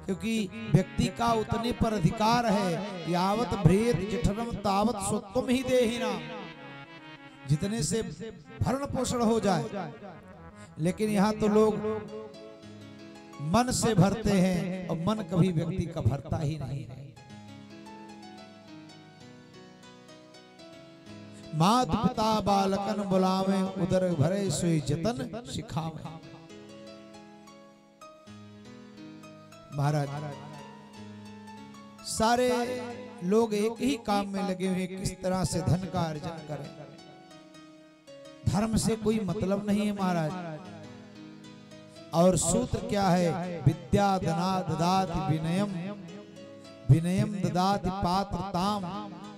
क्योंकि व्यक्ति का उतने पर अधिकार है। यावत भ्रेत जठरम तावत स्वत्वम ही देहिना, जितने से भरण पोषण हो जाए। लेकिन यहाँ तो लोग मन से भरते हैं और मन कभी व्यक्ति का भरता ही नहीं है। मात पिता बालकन बुलावे उदर भरे सोई जतन सिखावे। महाराज सारे लोग एक ही काम में लगे हुए, किस तरह से धन का अर्जन करें। धर्म से कोई मतलब नहीं है महाराज। और सूत्र क्या है? विद्या धना ददाति विनयम, विनयम ददाति पात्रताम,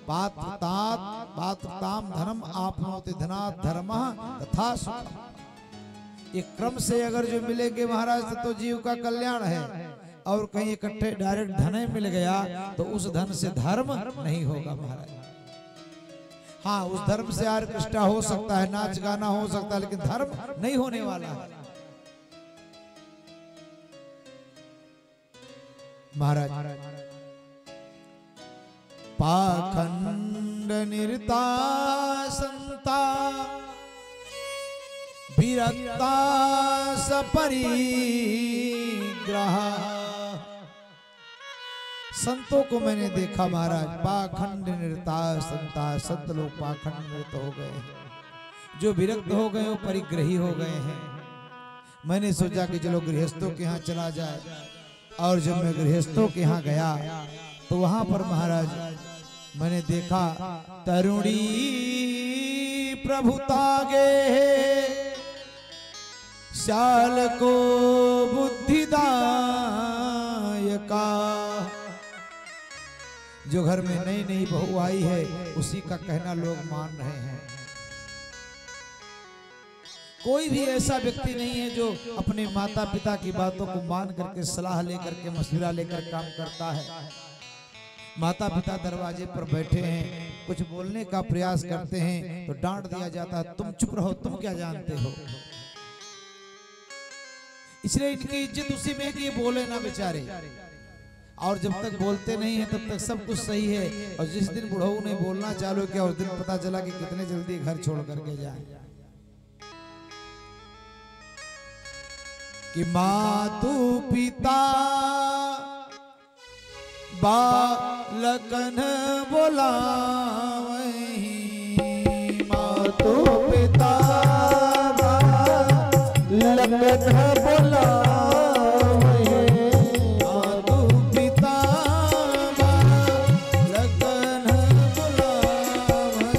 पात्रताम धनम आपनोति धनात् धर्मः तथा सुखम्। ये क्रम से अगर जो मिलेंगे महाराज तो जीव का कल्याण है। और कहीं इकट्ठे डायरेक्ट धन मिल गया तो उस धन से धर्म नहीं होगा महाराज। हाँ, उस धर्म से आर्केस्ट्रा हो सकता है, नाच गाना हो सकता है, लेकिन धर्म नहीं होने वाला है महाराज। पाखंड निरता संता विरक्ता सपरिग्रह। संतों को मैंने देखा महाराज, पाखंड निरता संता, संत लोग पाखंड निरत हो गए हैं। जो विरक्त हो गए वो परिग्रही हो गए हैं। मैंने सोचा कि चलो गृहस्थों के यहाँ चला जाए। और जब मैं गृहस्थों के यहाँ गया तो वहां पर महाराज मैंने देखा तरुणी प्रभुतागे श्याल को बुद्धिदायका। जो घर में नई नई बहू आई है उसी का कहना लोग मान रहे हैं। कोई भी ऐसा व्यक्ति नहीं है जो अपने माता पिता की बातों को मान करके, सलाह लेकर के, मशवरा लेकर काम करता है। माता पिता दरवाजे पर बैठे हैं, कुछ बोलने का प्रयास करते हैं तो डांट दिया जाता है, तुम चुप रहो, तुम क्या जानते हो। इसलिए इनकी इज्जत उसी में है कि ये बोले ना बेचारे। और जब तक बोलते नहीं है तब तक सब कुछ सही है। और जिस दिन बुढ़ऊ ने बोलना चालू किया उस दिन पता चला कि कितने जल्दी घर छोड़ करके जाए। कि मातु पिता बालकन बोलावहि, मातु मातु पिता लगन बुलावे, मातु पिता लगन बुलावे,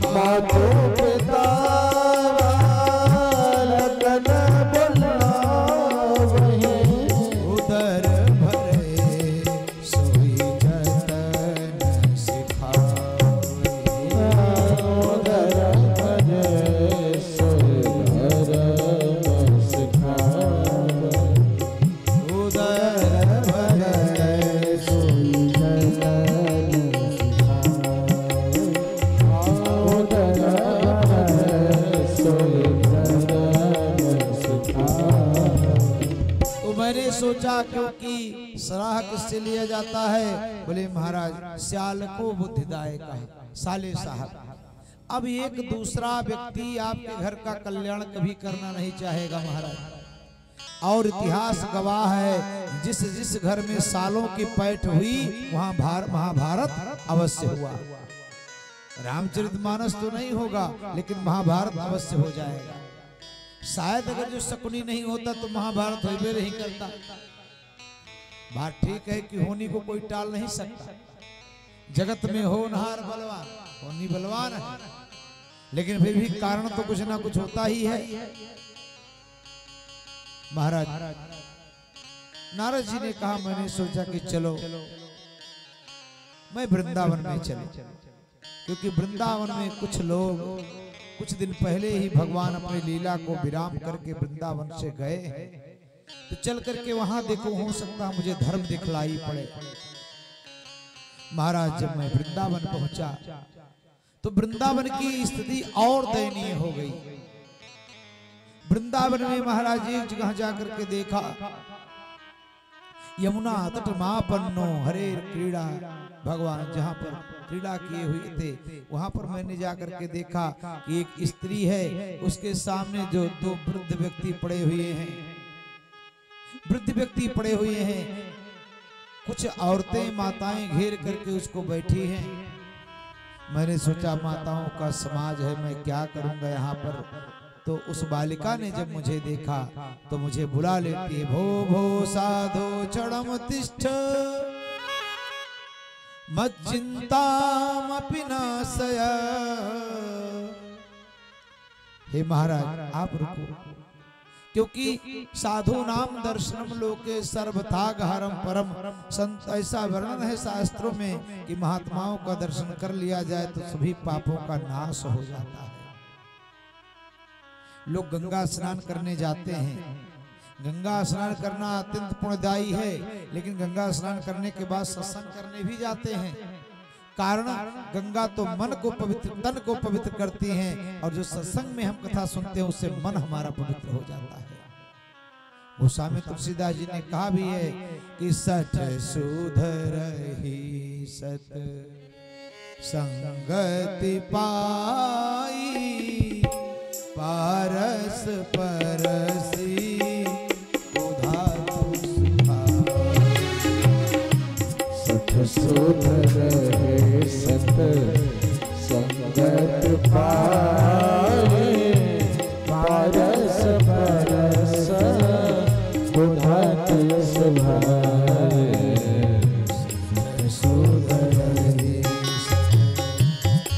मातु पिता लगन बुलावे, उदर भरे सोई जतन सिखावे, उदर भरे सोई धर्म सिखावे, उदर भरे सोई धर्म सिखावे, उदर भरे सोई धर्म सिखावे। तो मैंने सोचा क्योंकि सराह किससे लिया जाता है? बोले महाराज श्याल को बुद्धिदायक है, साले साहब। अब एक दूसरा व्यक्ति आपके घर का कल्याण कभी करना नहीं चाहेगा महाराज, और इतिहास गवाह है जिस जिस घर में सालों की पैठ हुई वहां महाभारत अवश्य हुआ। रामचरितमानस तो नहीं होगा लेकिन महाभारत अवश्य हो जाएगा। शायद अगर जो शकुनी नहीं होता तो महाभारत होबे नहीं करता। बात ठीक है कि होनी को कोई टाल नहीं सकता। जगत में होनहार बलवान, होनी बलवान है, लेकिन फिर भी कारण तो कुछ ना कुछ होता ही है। महाराज नारद जी ने कहा, मैंने सोचा कि चलो मैं वृंदावन में चलूं, क्योंकि वृंदावन में कुछ लोग कुछ दिन पहले ही भगवान अपनी लीला को विराम करके वृंदावन से गए हैं, तो चल करके वहां देखो, हो सकता मुझे धर्म दिखलाई पड़े। महाराज जब मैं वृंदावन पहुंचा तो वृंदावन की स्थिति और दयनीय हो गई। वृंदावन में महाराज एक जगह जाकर के देखा, यमुना तट मापन्नो हरे क्रीड़ा, भगवान जहां पर क्रीड़ा किए हुए थे वहां पर मैंने जाकर के देखा कि एक स्त्री है, उसके सामने जो दो वृद्ध व्यक्ति पड़े हुए हैं, वृद्ध व्यक्ति पड़े हुए हैं, कुछ औरतें माताएं घेर करके उसको बैठी हैं। मैंने सोचा माताओं का समाज है, मैं क्या करूंगा यहाँ पर। तो उस बालिका ने जब मुझे देखा तो मुझे बुला लेती है, भो भो साधो चढ़म तिष्ठ मच्चिंतामपि नाशय। हे महाराज आप रुको, क्योंकि साधु नाम दर्शनम लोके सर्वथागहरम परम। संत ऐसा वर्णन है शास्त्रों में कि महात्माओं का दर्शन कर लिया जाए तो सभी पापों का नाश हो जाता है। लोग गंगा स्नान करने जाते हैं, गंगा स्नान करना अत्यंत पुण्यदायी है, लेकिन गंगा स्नान करने के बाद सत्संग करने भी जाते हैं। कारण गंगा तो मन को पवित्र, तन को पवित्र करती हैं, और जो सत्संग में हम कथा सुनते हैं उससे मन हमारा पवित्र हो जाता है। गोस्वामी तुलसीदास जी ने कहा भी है कि सठ सुधरहि सत संगति पाई, पारस परसी उधातु सठ सुधरहि सत संगत पाए, पारस परस बुझाते सुभाए। सुधरहि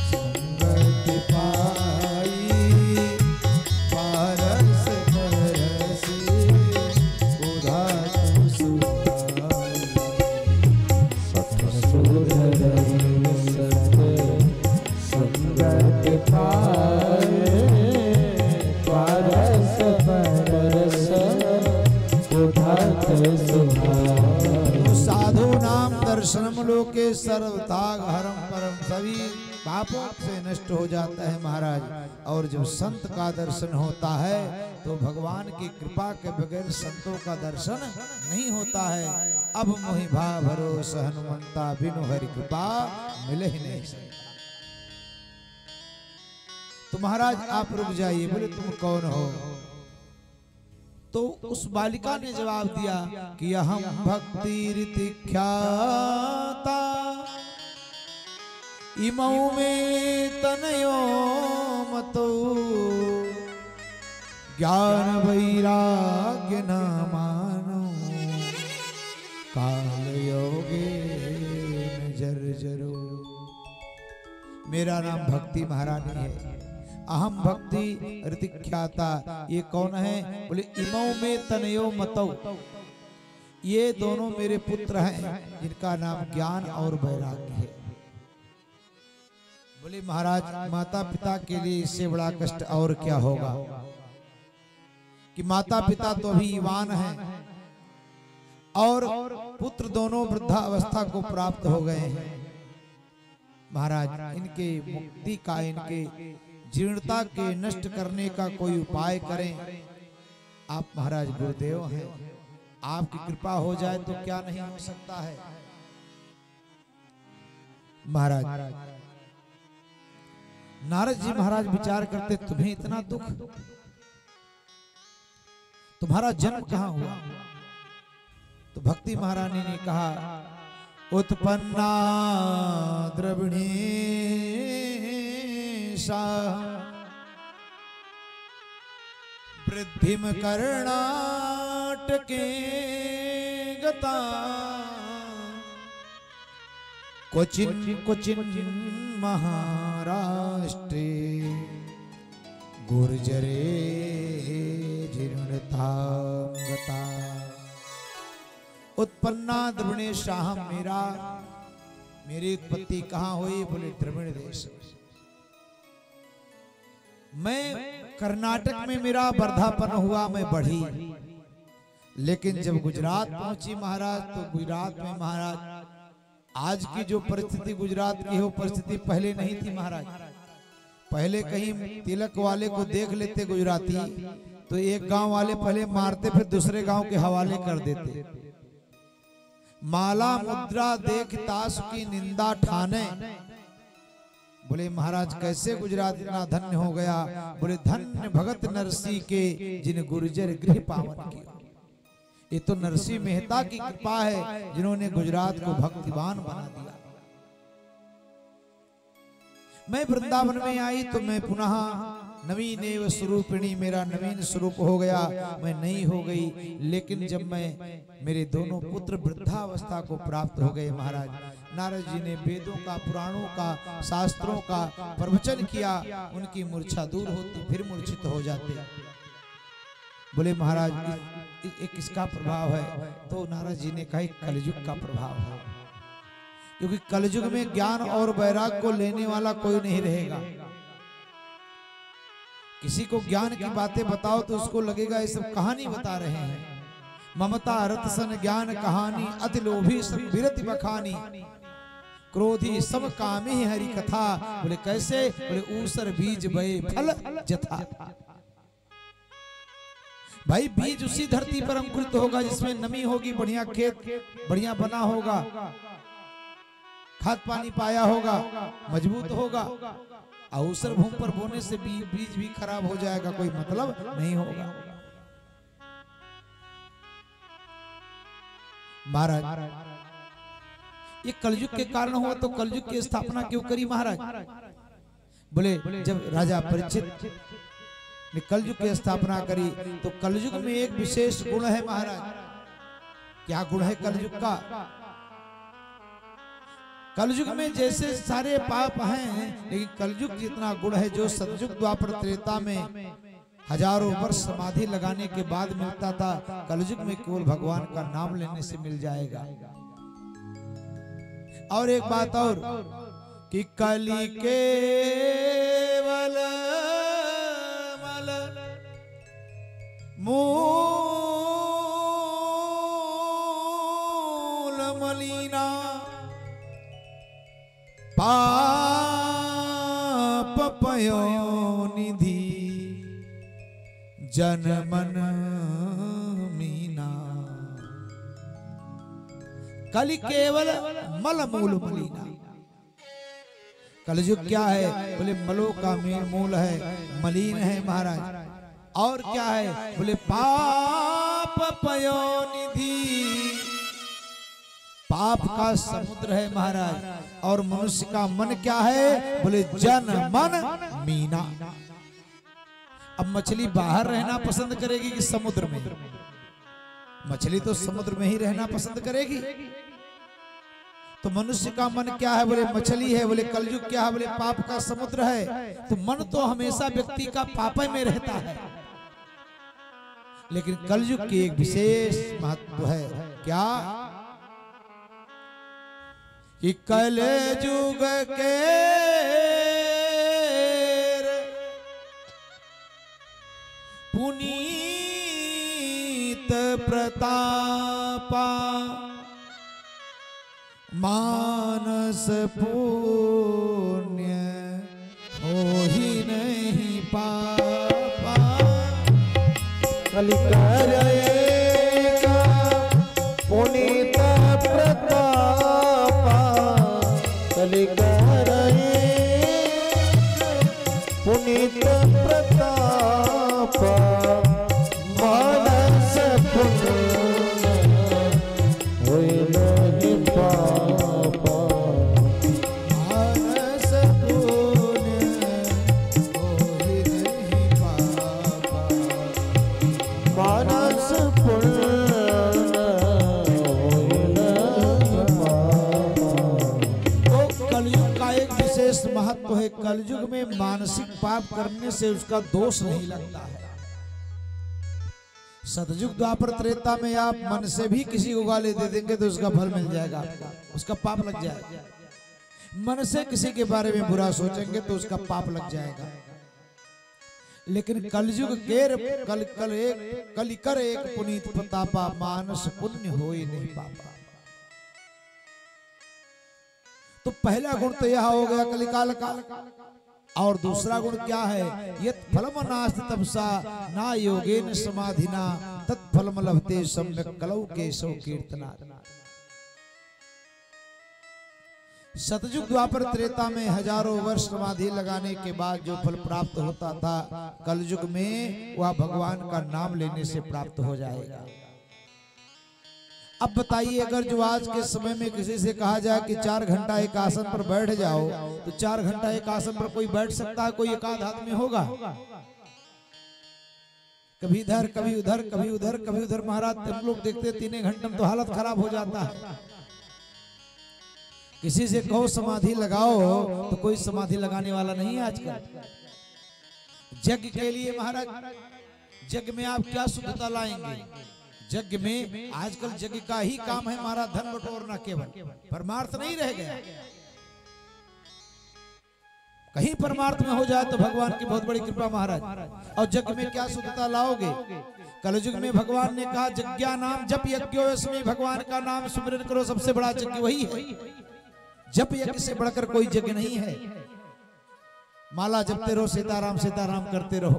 संगति पाई, पारस परसी उधातु सुभाए। सठ सुधरहि सत संगत पाए, पारस परस बुझाते सुभाए। साधु नाम दर्शनम लोके सर्वथाग हरम परम। सभी पापों से नष्ट हो जाता है महाराज। और जब संत का दर्शन होता है तो भगवान की कृपा के बगैर संतों का दर्शन नहीं होता है। अब मोहि भाव भरोस हनुमंता, बिनु हरि कृपा मिले ही नहीं सकता। तो महाराज आप रुक जाइए। बोले तुम कौन हो? तो उस बालिका ने जवाब दिया कि अहम भक्ति रीति ख्याता इमऊ में तनयो मतो ज्ञान वैराग्य न मानो काल योगे जर्जरो। मेरा नाम भक्ति महारानी है, अहम भक्ति ऋतिख्याता। ये कौन है? बोले इमऊ में तनयो मतौ, ये दोनों मेरे पुत्र हैं जिनका नाम ज्ञान और वैराग्य है। बोले महाराज माता पिता के लिए इससे बड़ा कष्ट और क्या होगा कि माता पिता तो अभी युवान हैं और पुत्र दोनों वृद्धावस्था को प्राप्त हो गए हैं। महाराज इनके मुक्ति का, इनके जीर्णता के नष्ट करने का कोई उपाय करें। आप महाराज गुरुदेव हैं, आपकी कृपा हो जाए तो क्या नहीं हो सकता है। महाराज नारद जी महाराज विचार करते, तुम्हें इतना दुख, तुम्हारा जन्म कहाँ हुआ? तो भक्ति महारानी ने कहा, उत्पन्ना द्रविणी सा वृद्धिम कर्णाटके गता क्वचिन क्वचिन महाराष्ट्रे गुर्जरे जीर्णता गता। उत्पन्ना द्रविणे शाह, मेरी उत्पत्ति कहाँ हुई? बोले द्रविण देश। मैं कर्नाटक में मेरा वर्धापन हुआ, मैं बढ़ी, लेकिन जब गुजरात पहुंची महाराज तो गुजरात में महाराज आज की जो परिस्थिति गुजरात की हो परिस्थिति पहले नहीं थी महाराज। पहले कहीं तिलक वाले को देख लेते गुजराती तो एक गांव वाले पहले मारते फिर दूसरे गांव के हवाले कर देते। माला मुद्रा देख ताश की निंदा ठाने। बोले महाराज कैसे गुजरात इतना धन्य हो गया? बोले धन्य भगत नरसी के जिन गुर्जर गृह पावन किया। ये तो नरसी मेहता की कृपा है जिन्होंने गुजरात को भक्तिवान बना दिया। मैं वृंदावन में आई तो मैं पुनः नवीन एव स्वरूपिणी, मेरा नवीन स्वरूप हो गया, मैं नई हो गई। लेकिन जब मैं मेरे दोनों पुत्र वृद्धावस्था को प्राप्त हो गए महाराज, नारद जी ने वेदों का, पुराणों का, शास्त्रों का प्रवचन किया, उनकी मूर्छा दूर होती, फिर मूर्छित हो जाते। बोले महाराज ये किसका प्रभाव है? तो नारद जी ने कहा कलयुग का प्रभाव है, क्योंकि कलयुग में ज्ञान और वैराग्य को लेने वाला कोई नहीं रहेगा। किसी को ज्ञान की बातें बताओ तो उसको लगेगा ये सब कहानी बता रहे हैं। ममता रत सन ज्ञान कहानी, अति लोभी सब विरति बखानी, क्रोधी सम कामी हरि कथा। बोले कैसे? बोले ऊसर बीज बये फल जथा। भाई बीज उसी धरती पर अंकुरित होगा जिसमें नमी होगी, बढ़िया खेत बढ़िया बना होगा, खाद पानी पाया होगा, मजबूत होगा। अवसर भूमि पर बोने से बीज भी खराब हो जाएगा, कोई मतलब नहीं होगा। महाराज ये कलयुग के कारण हुआ, तो कलयुग की स्थापना क्यों करी महाराज? बोले जब राजा परीक्षित ने कलयुग की स्थापना करी तो कलयुग में एक विशेष गुण है महाराज। क्या गुण है कलयुग का? कलयुग में जैसे सारे पाप हैं, लेकिन कलयुग जितना गुण है जो सतयुग द्वापर त्रेता में हजारों वर्ष समाधि लगाने के बाद मिलता था, कलयुग में केवल भगवान का नाम लेने से मिल जाएगा। और एक बात और कि कली केवल मूल मलिना पाप पयो निधि जन मन मीना। कलि केवल मल मूल मलिना। कलयुग क्या है? बोले मलों का मूल है, मलिन है महाराज। और क्या है? बोले पाप पयो निधि, पाप का समुद्र है महाराज। और मनुष्य का मन क्या है? बोले जन मन मीना। अब मछली बाहर रहना पसंद करेगी कि समुद्र में? मछली तो समुद्र में ही रहना पसंद करेगी। तो मनुष्य का मन क्या है? बोले मछली है। बोले कलयुग क्या है? बोले पाप का समुद्र है। तो मन तो हमेशा व्यक्ति का पाप में रहता है, लेकिन कलयुग की एक विशेष महत्व है। क्या? कि कलयुग के पुनीत प्रतापा मानस पुण्य हो ही नहीं पापा। कलिकरेगा पुनीत प्रतापा, कलिकरे पुनीत प्रतापा मानस पुण्य होय नहीं पापा। मानस पुण्य होय नहीं पापा। मानस पुण्य होय नहीं पापा। तो कलयुग का एक विशेष महत्व है। कलयुग में मानसिक पाप करने से उसका दोष नहीं लगता है। सतयुग द्वापर त्रेता में आप मन से भी किसी को गाली दे देंगे तो उसका फल मिल जाएगा आपको, उसका पाप लग जाएगा। मन से किसी के बारे में बुरा सोचेंगे तो उसका पाप लग जाएगा। लेकिन कलयुग कलिकर एक पुनीत प्रतापा मानस पुण्य होई नहीं पापा। तो पहला गुण तो यह हो गया कलिकाल का। और दूसरा गुण क्या है? यत् फलम नास्ति तपसा ना योगेन समाधिना तत्फलम लभते सम्यक कलौ केशव कीर्तना। सतयुग द्वापर त्रेता में हजारों वर्ष समाधि लगाने के बाद जो फल प्राप्त होता था, कलयुग में वह भगवान का नाम लेने से प्राप्त हो जाएगा। अब बताइए, अगर जो आज के समय में किसी से कहा जाए कि 4 घंटा एक आसन पर बैठ जाओ, तो 4 घंटा एक आसन पर कोई बैठ सकता है? कोई एक आध आदमी होगा? कभी इधर कभी उधर, कभी उधर कभी उधर। महाराज हम लोग देखते 3 घंटे में तो हालत खराब हो जाता है। किसी से कहो समाधि लगाओ तो कोई समाधि लगाने वाला नहीं है आजकल। यज्ञ के लिए महाराज, यज्ञ में आप क्या शुद्धता लाएंगे? यज्ञ में आजकल यज्ञ का ही काम है हमारा धन बटोरना, केवल परमार्थ नहीं रह गया। कहीं परमार्थ में हो जाए तो भगवान की बहुत बड़ी कृपा महाराज। और यज्ञ में क्या शुद्धता लाओगे? कलयुग में भगवान ने कहा यज्ञा नाम जप यज्ञोऽस्मि, भगवान का नाम सुमिरन करो, सबसे बड़ा यज्ञ वही है। जप यज्ञ से बढ़कर कोई यज्ञ नहीं है। माला जपते रहो, सीताराम सीताराम करते रहो।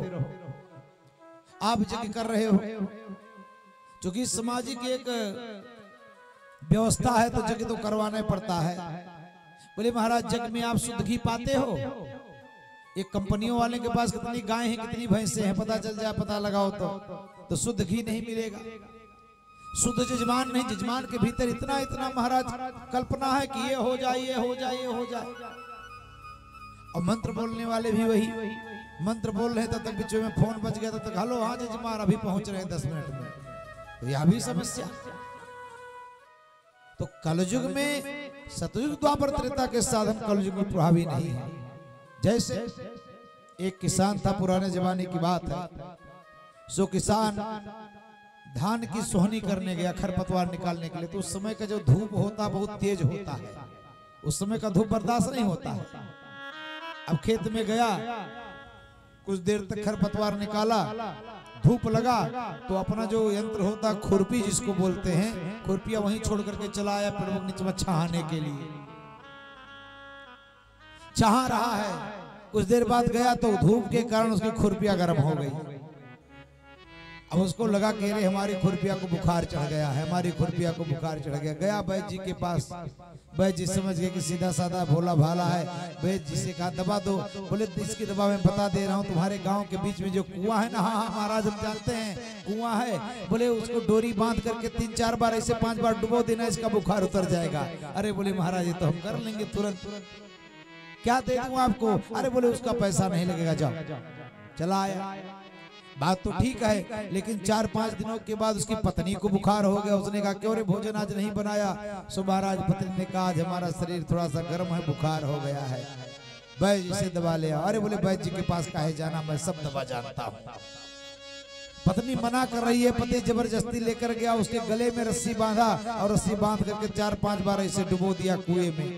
आप यज्ञ कर रहे हो क्योंकि सामाजिक एक व्यवस्था है, तो यज्ञ तो करवाना पड़ता है। बोले महाराज यज्ञ में आप शुद्ध घी पाते हो? एक कंपनियों वाले के पास कितनी गाय हैं, कितनी भैंसे हैं, पता चल जाए, पता लगाओ तो शुद्ध घी नहीं मिलेगा। शुद्ध जजमान नहीं, जजमान के भीतर इतना इतना महाराज कल्पना है कि ये हो जाए, ये हो जाए, ये हो जाए। और मंत्र बोलने वाले भी वही मंत्र बोल रहे, तब तक बीच में फोन बज गया, तब तक हेलो हाँ जजमान अभी पहुंच रहे हैं 10 मिनट में। तो यह भी समस्या। तो कलयुग में सतयुग द्वापर त्रेता के साधन कलयुग में प्रभावी नहीं है। जैसे एक किसान था, पुराने जमाने की बात है। सो किसान धान की सोहनी करने गया, खरपतवार निकालने के लिए। तो उस समय का जो धूप होता बहुत तेज होता है, उस समय का धूप बर्दाश्त नहीं होता है। अब खेत में गया, कुछ देर तक खरपतवार निकाला, धूप लगा, तो अपना जो यंत्र होता खुरपी जिसको बोलते हैं, खुरपिया वहीं छोड़ करके चला आया पेड़ के नीचे में छाने के लिए। छहा रहा है, कुछ देर बाद गया तो धूप के कारण उसकी खुरपिया गर्म हो गई। अब उसको लगा कि रे हमारी खुरपिया को बुखार चढ़ गया है, हमारी खुरपिया को बुखार चढ़ गया। गया वैद्य जी के पास, वैद्य जी समझ गए कि सीधा साधा भोला भाला है। वैद्य जी से कहा दवा दो। बोले इसकी दवा मैं बता दे रहा हूँ, तुम्हारे गांव के बीच में जो कुआं है ना, हाँ महाराज हम जानते हैं कुआं है। बोले उसको डोरी बांध करके 3-4 बार ऐसे 5 बार डुबो देना, इसका बुखार उतर जाएगा। अरे बोले महाराज ये तो हम कर लेंगे तुरंत, क्या दे दूं आपको? अरे बोले उसका पैसा नहीं लगेगा, जाओ। चला आया, बात तो ठीक है, लेकिन 4-5 दिनों के बाद उसकी पत्नी को बुखार हो गया। उसने कहा क्यों रे भोजन आज नहीं बनाया? सो महाराज पत्नी ने कहा आज हमारा शरीर थोड़ा सा गर्म है, बुखार हो गया है, वैद्य जी से दवा ले आओ। अरे बोले वैद्य जी के पास काहे जाना, मैं सब दवा जानता हूँ। पत्नी मना कर रही है, पति जबरदस्ती लेकर गया, उसके गले में रस्सी बांधा और रस्सी बांध करके 4-5 बार ऐसे डुबो दिया कुएं में।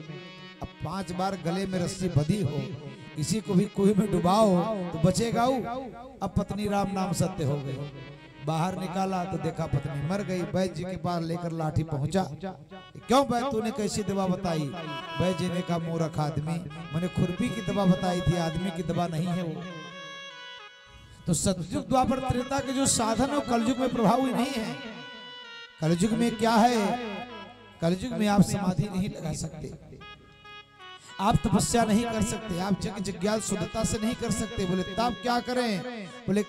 अब 5 बार गले में रस्सी बंधी हो, किसी को भी कुएं में डुबाओ तो बचेगा वो। अब पत्नी राम नाम सत्य हो गई। बाहर निकाला तो देखा पत्नी मर गई। वैद्य जी के पास लेकर लाठी पहुंचा, क्यों वैद्य तूने कैसी दवा बताई? वैद्य जी ने कहा मूर्ख आदमी, मैंने खुरपी की दवा बताई थी, आदमी की दवा नहीं है वो। तो सतयुग द्वापर त्रेता के जो साधन है कलयुग में प्रभावी नहीं है। कलयुग में क्या है? कलयुग में आप समाधि नहीं लगा सकते, आप तपस्या नहीं कर सकते, आप जग जिज्ञास शुद्धता से नहीं कर सकते। बोले तब क्या करें? बोले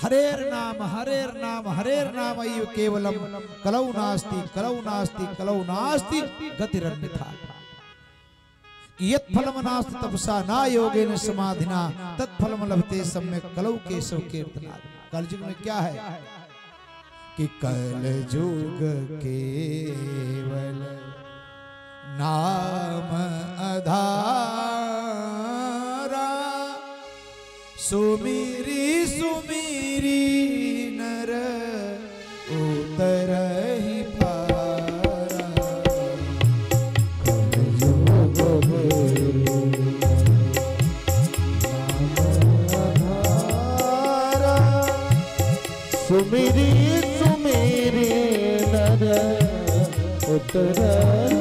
हरेर नाम हरेर नाम हरेर नाम अय्यो केवलम कलौ नास्ति कलौ नास्ति कलौ नास्ति गतिरन्यथा। यत् फलम नास्ति तपसा ना योगेन समाधिना तत्फलम लभते सम्यक कलौ केशव कीर्तनात्। कलयुग में क्या है कि कलयुग केवल नाम आधारा, सुमिरी सुमिरी नर उतरहि पारा। कलयुग नाम आधारा, सुमिरी सुमिरी नर उतरहि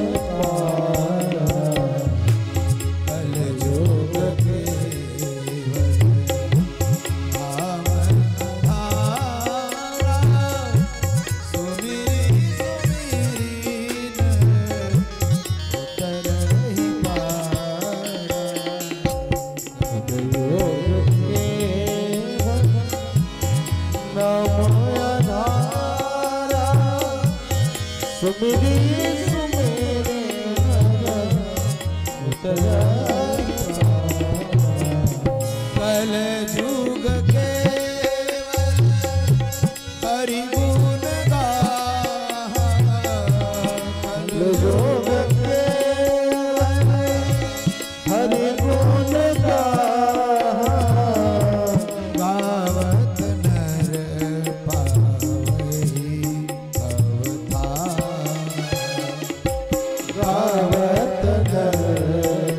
सुमिरी सुमिरी कलयुग केवल हरि गुण गाहा, कलयुग केवल हरि गुण गाहा, गावत नर पावहि अवतार। गावत नर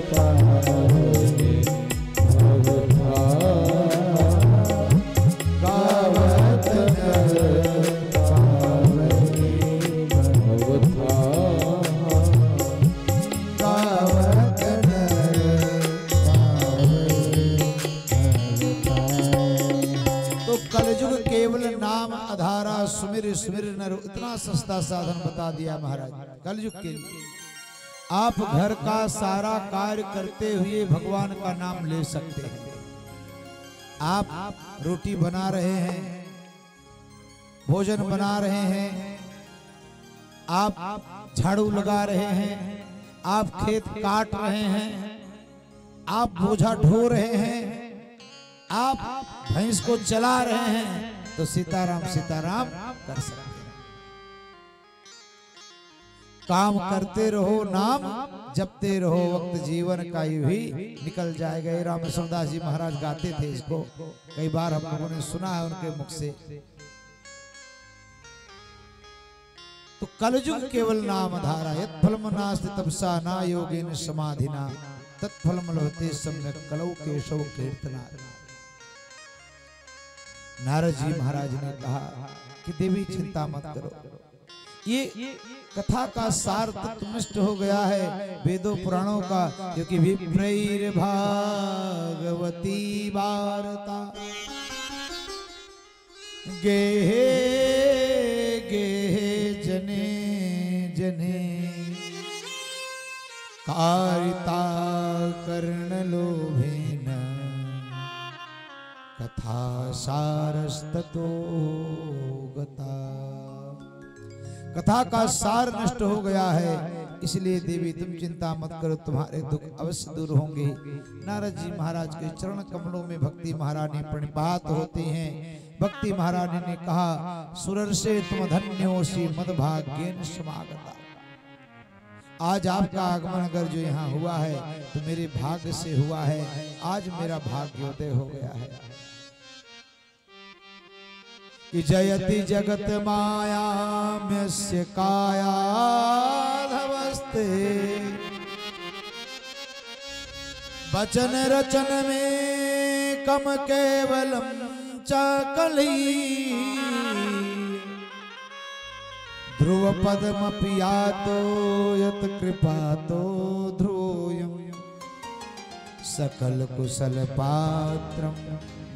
पावहि अवतार, गावत नर पावहि अवतार, गावत नर पावहि अवतार। तो कलयुग केवल नाम आधारा, सुमिर सुमिर नर, इतना सस्ता साधन बता दिया महाराज कलयुग के लिए। आप घर का सारा कार्य करते हुए भगवान का नाम ले सकते हैं। आप रोटी बना रहे हैं, भोजन बना रहे हैं, आप झाड़ू लगा रहे हैं, आप खेत काट रहे हैं, आप बोझा ढो रहे हैं, आप भैंस को चला रहे हैं, तो सीताराम सीताराम कर सकते हैं। काम करते रहो, नाम जपते रहो, वक्त जीवन का यूं ही निकल जाएगा। ये रामेश्वरदास जी महाराज गाते थे इसको, कई बार हम लोगों ने सुना है उनके मुख से। तो कलयुग केवल नाम धारा, यत् फलम नास्ति तपसा ना योगेन समाधिना तत्फलम लभते सम्यक कलौ केशव कीर्तनात्। नारद जी महाराज ने कहा कि देवी चिंता मत करो, ये कथा का सार तत्वनिष्ठ हो गया है वेदों पुराणों का, क्योंकि विप्रैर भागवती वार्ता गेहे गेहे जने जने कारिता कर्ण लोभेन कथा सारस्ततो गता। कथा का सार नष्ट हो गया है, इसलिए देवी तुम चिंता मत करो, तुम्हारे दुख अवश्य दूर होंगे। नारद जी महाराज के चरण कमलों में भक्ति महारानी प्रणिपात होती हैं। भक्ति महारानी ने कहा, सुरर से तुम धन्योसी मदभाग्येन समागता। आज आपका आगमन अगर जो यहाँ हुआ है तो मेरे भाग्य से हुआ है। आज मेरा भाग्योदय हो गया है कि जयति जगत माया में काया धवस्ते। वचन रचन में कम केवलम च कली। ध्रुव पद्म पियातो यत कृपा तो ध्रुवयम्। सकल कुशल पात्रम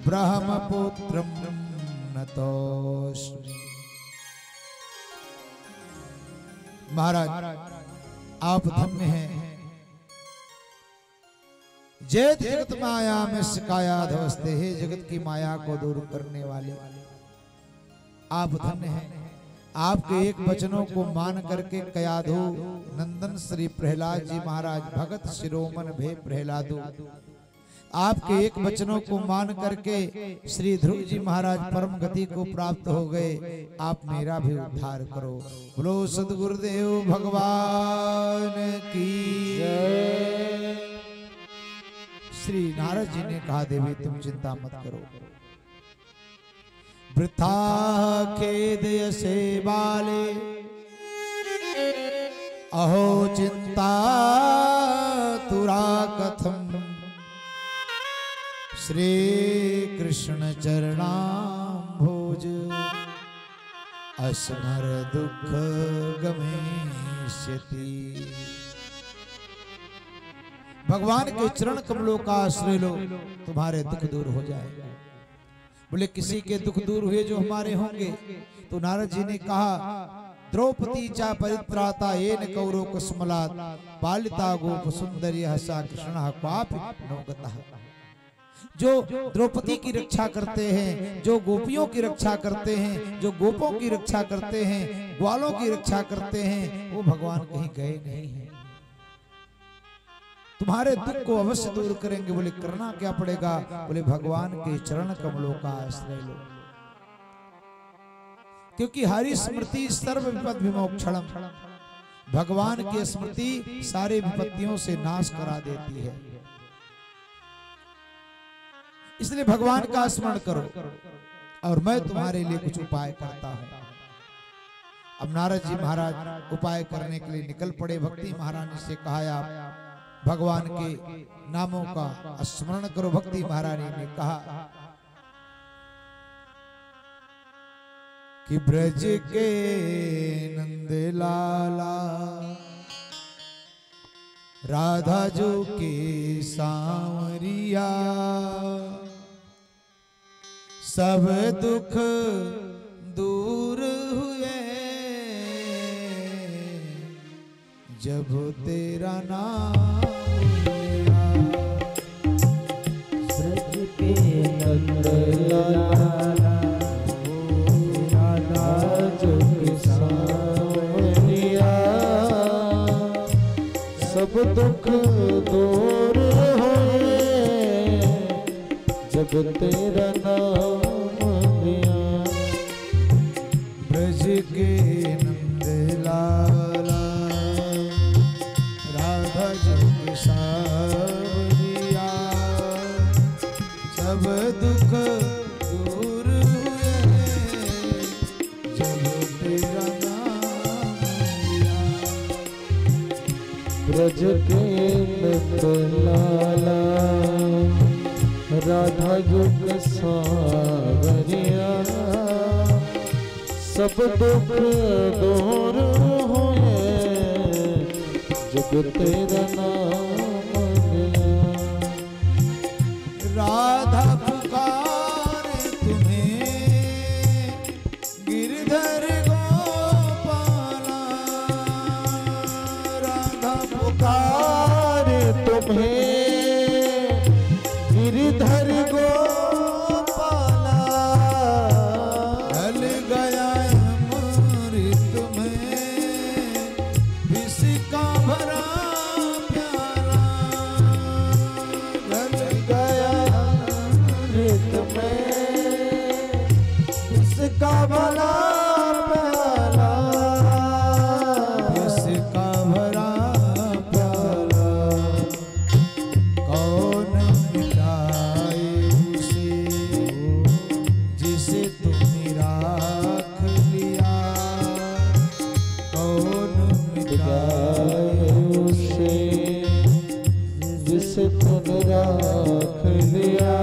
ब्रह्मपुत्रम नतोस्मि। महाराज आप धन्य हैं। जय जगत माया में शिकाया धवस्ते है, जगत की माया को दूर करने वाले आप धन्य हैं। आपके एक वचनों को मान करके कयाधु नंदन श्री प्रहलाद जी महाराज भगत शिरोमन भे प्रहलादु। आपके एक वचनों को मान करके श्री ध्रुव जी महाराज परम गति को प्राप्त हो गए। आप मेरा भी उद्धार करो। बोलो सद्गुरुदेव भगवान की जय। श्री नारद जी ने कहा, देवी तुम चिंता मत करो। वृथा खेद से बाले अहो चिंता तुरा कथम। श्री कृष्ण चरणाम्भोज अस्मर दुख गमेष्यति। भगवान के चरण कमलों का आश्रय लो, तुम्हारे दुख दूर हो जाएगा। बोले किसी के दुख दूर हुए जो हमारे होंगे? तो नारद जी ने कहा, द्रौपदी चा परित्राता येन कौरो कुसुमलात् पालिता गोप सुंदरी हसा कृष्ण क्वापि नौगतः। जो द्रौपदी की रक्षा करते हैं, जो गोपियों की रक्षा करते हैं, जो गोपों की रक्षा करते हैं, ग्वालों की रक्षा करते हैं, वो भगवान कहीं गए नहीं हैं। तुम्हारे दुख को अवश्य दूर करेंगे। बोले करना क्या पड़ेगा? बोले भगवान के चरण कमलों का आश्रय लो, क्योंकि हरि स्मृति सर्व विपद विमोक्षणम। भगवान की स्मृति सारे विपत्तियों से नाश करा देती है। इसलिए भगवान का स्मरण करो और मैं तुम्हारे लिए कुछ उपाय करता हूं। अब नारद जी महाराज उपाय करने के लिए निकल पड़े। भक्ति महारानी से कहा, आप भगवान के नामों का स्मरण करो। भक्ति महारानी ने कहा कि ब्रज के नंद लाला राधा जो के सांवरिया, सब दुख दूर हुए जब तेरा नाम लिया। ब्रज के नंद लाला राधा जो के सांवरिया, सब दुख दूर हुए जब तेरा नाम लिया। ब्रज के नंद लाला राधा जो के सांवरिया, सब दुख दूर हुए जब तेरा नाम लिया। ब्रज के नंद लाला राधा जुग सांवरिया, सब दुख दूर हुए जब तेरा नाम लिया। राधा पुकारे तुम्हें मिटाए उसे जिसे तूने राख लिया।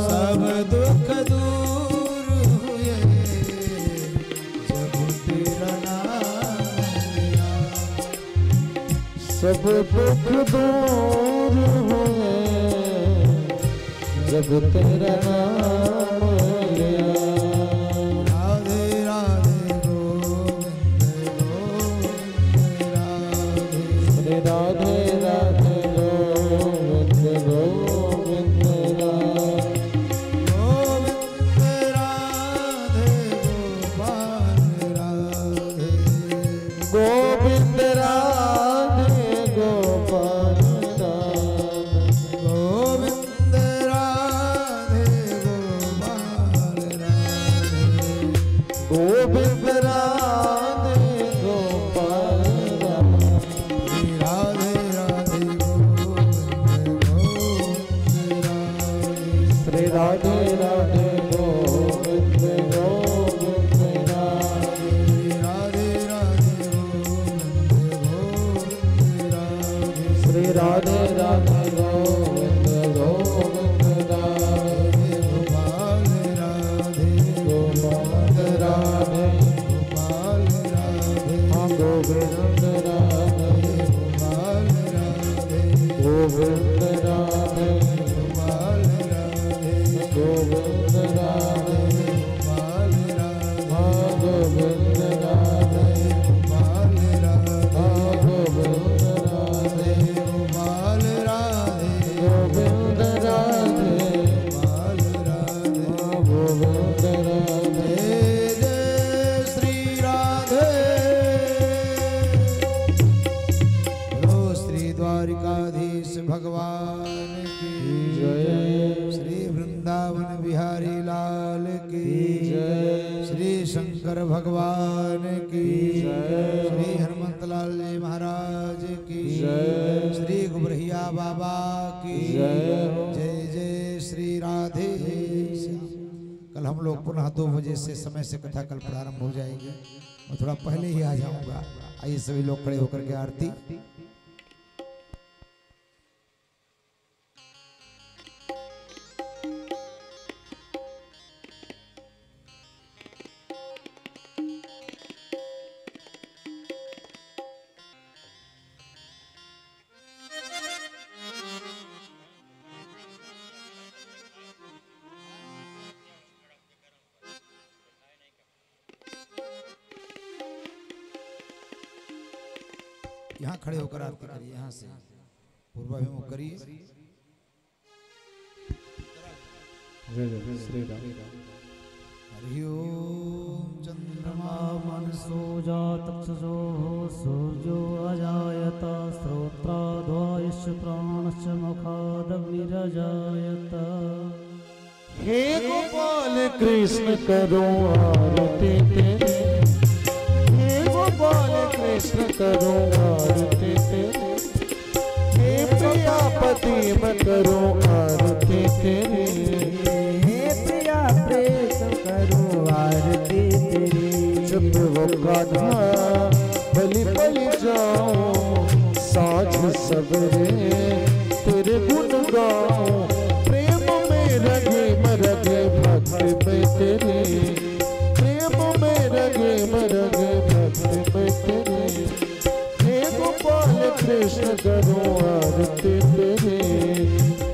सब दुख दूर हुए जब तेरा नाम लिया। सब दुख दूर हुए जब तेरा नाम लिया। राधे राधे गोविंद गोविंद राधे। श्री राधे राधे गोविंद गोविंद राधे। गोविंद राधे गोपाल राधे। गोविंद राधे गोपाल राधे। गोविंद राधे गोपाल राधे। गोविंद राधे गोपाल राधे। राधे राधे गोविंद गोविंद राधे। श्री राधे राधे गोविंद गोविंद राधे। राधे राधे गोविंद गोविंद राधे। श्री राधे राधे गोविंद गोविंद राधे। गोपाल राधे गोपाल राधे। गोपाल राधे। हाँ गोविंद राधे। गोपाल राधे गोविंद राधे। गोपाल राधे। गोविंद राधे। गोपाल राधे। हाँ गोविंद राधे। गोपाल राधे। हाँ गोविंद राधे। गोपाल राधे। गोविंद राधे। गोपाल राधे। हाँ गोविंद राधे। जय जय श्री राधे। बोलो श्री द्वारिकाधीश भगवान की जय। श्री वृंदावन बिहारी लाल की जय। श्री शंकर भगवान की जय। श्री हनुमंतलाल जी महाराज की जय। श्री गुबरहिया बाबा की जय। जय जय श्री राधे श्याम। कल हम लोग पुनः 2 बजे से समय से कथा कल प्रारंभ हो जाएगी। मैं थोड़ा पहले ही आ जाऊंगा। आइए सभी लोग खड़े होकर के आरती। यहाँ खड़े होकर आरती करिए। यहाँ से पूर्वाभिमुख करिए। जय जय श्री राम। हरि ओम चंद्रमा मनसो जातक्षसो सूर्यो अजायत श्रोत्राद्वायुश्च प्राणश्च मुखादग्निरजायत। हे गोपाल कृष्ण करो आरती तेरी। हे गोपाल कृष्ण करो आरती तेरी। हे प्रियापति मैं करो आरती तेरी। हे प्रिया प्रेम करो आरती तेरी। जब वो कान्हा बलि बलि जाऊं साझ सबरे तेरे गुण गाऊं। प्रेम में रगे मरगे भक्ति में तेरी। प्रेम में रगे मरगे भक्ति में तेरी। हे गोपाल कृष्ण करो आरती तेरी।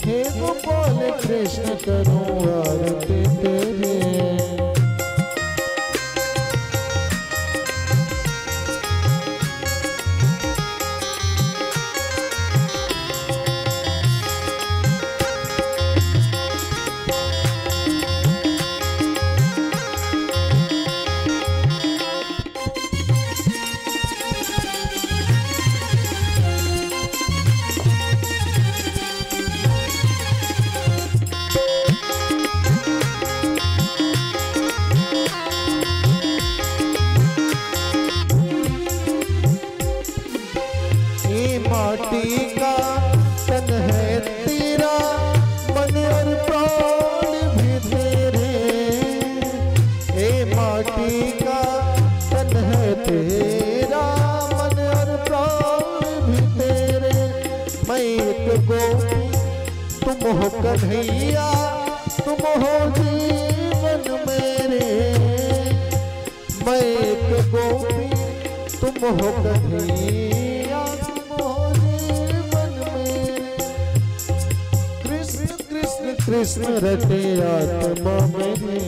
हे गोपाल कृष्ण करो आरती तेरी। माटी का तन है तेरा मन और प्राण भी तेरे। ए माटी का तन है तेरा तुम हो कन्हैया, तुम हो जीवन मेरे। मैं एक गोपी, तुम हो कन्हैया, तुम हो जीवन मेरे। कृष्ण कृष्ण कृष्ण रटे आत्मा मेरी,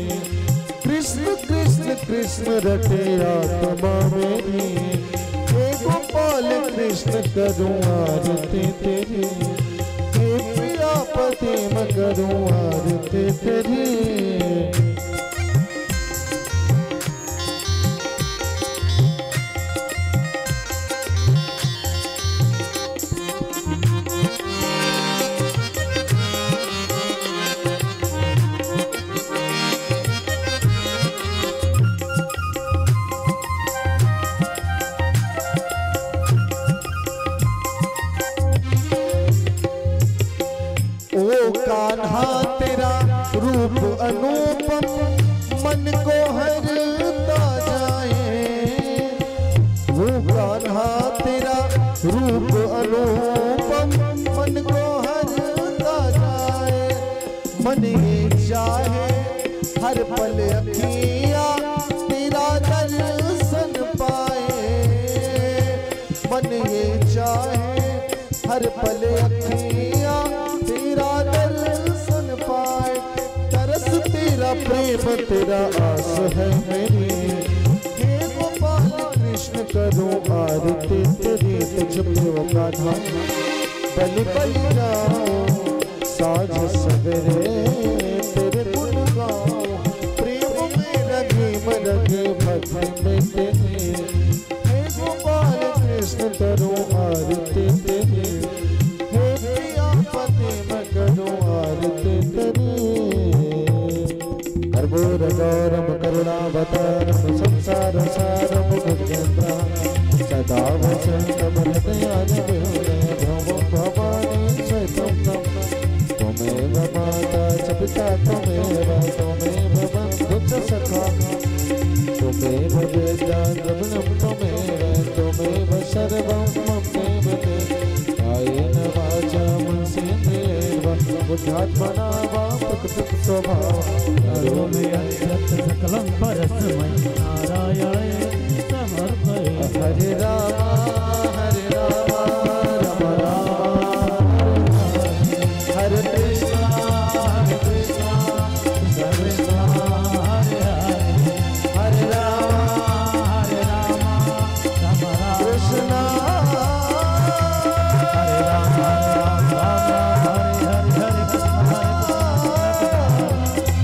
कृष्ण कृष्ण कृष्ण रटे आत्मा मेरी। हे गोपाल कृष्ण करूं आरती तेरी, हे प्रिया पति मैं करूं आरती तेरी। कान्हा तेरा रूप अनुपम मन को हरता जाए। वो कान्हा तेरा रूप अनुपम मन को हरता जाए। मन ये चाहे हर पल अखियाँ तेरा दर्शन पाए। मन ये चाहे हर पल अखियाँ तेरा दर्शन पाए। तरस तेरा प्रेम तेरा आस है मेरी। हे गोपाल कृष्ण करूं आरती तेरी। तुझ पे कान्हा बलि बलि जाऊं साँझ सवेरे तेरे गुण गाऊं। प्रेम में रगे मरगे भक्ति में तेरे। हे गोपाल कृष्ण करूं आरती तेरी। कर्पूर गौरम करुणावतारम संसार सारम भुजगेन्द्रं सदा वसन्तं हृदयानि भ्रमं भवानी सहितं त्वमेव माता च पिता त्वमेव बन्धु च सखा त्वमेव वेदा द्रविणं त्वमेव सर्वं ममेव ते। कायेन वाचा मनसेन्द्रियैर्वा बुद्ध्यात्मना वा प्रकृतिं स्वभावं। करोमि यत् सकलं परस्मै नारायणाय समर्पयामि। हरे राम राम राम हरे कृष्ण कृष्ण कृष्ण हरे हरे। हरे राम राम राम कृष्ण हरे राम हरे हरे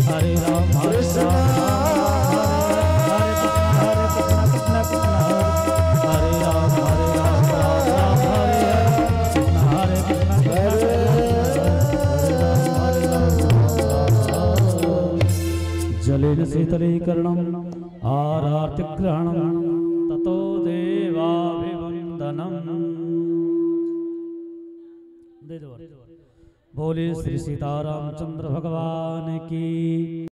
हरे राम कृष्ण जलेन शीतलीकरणम् आरार्तिग्रहणं ततो देवाभिवन्दनम्। बोले श्री सीतारामचंद्र भगवान की।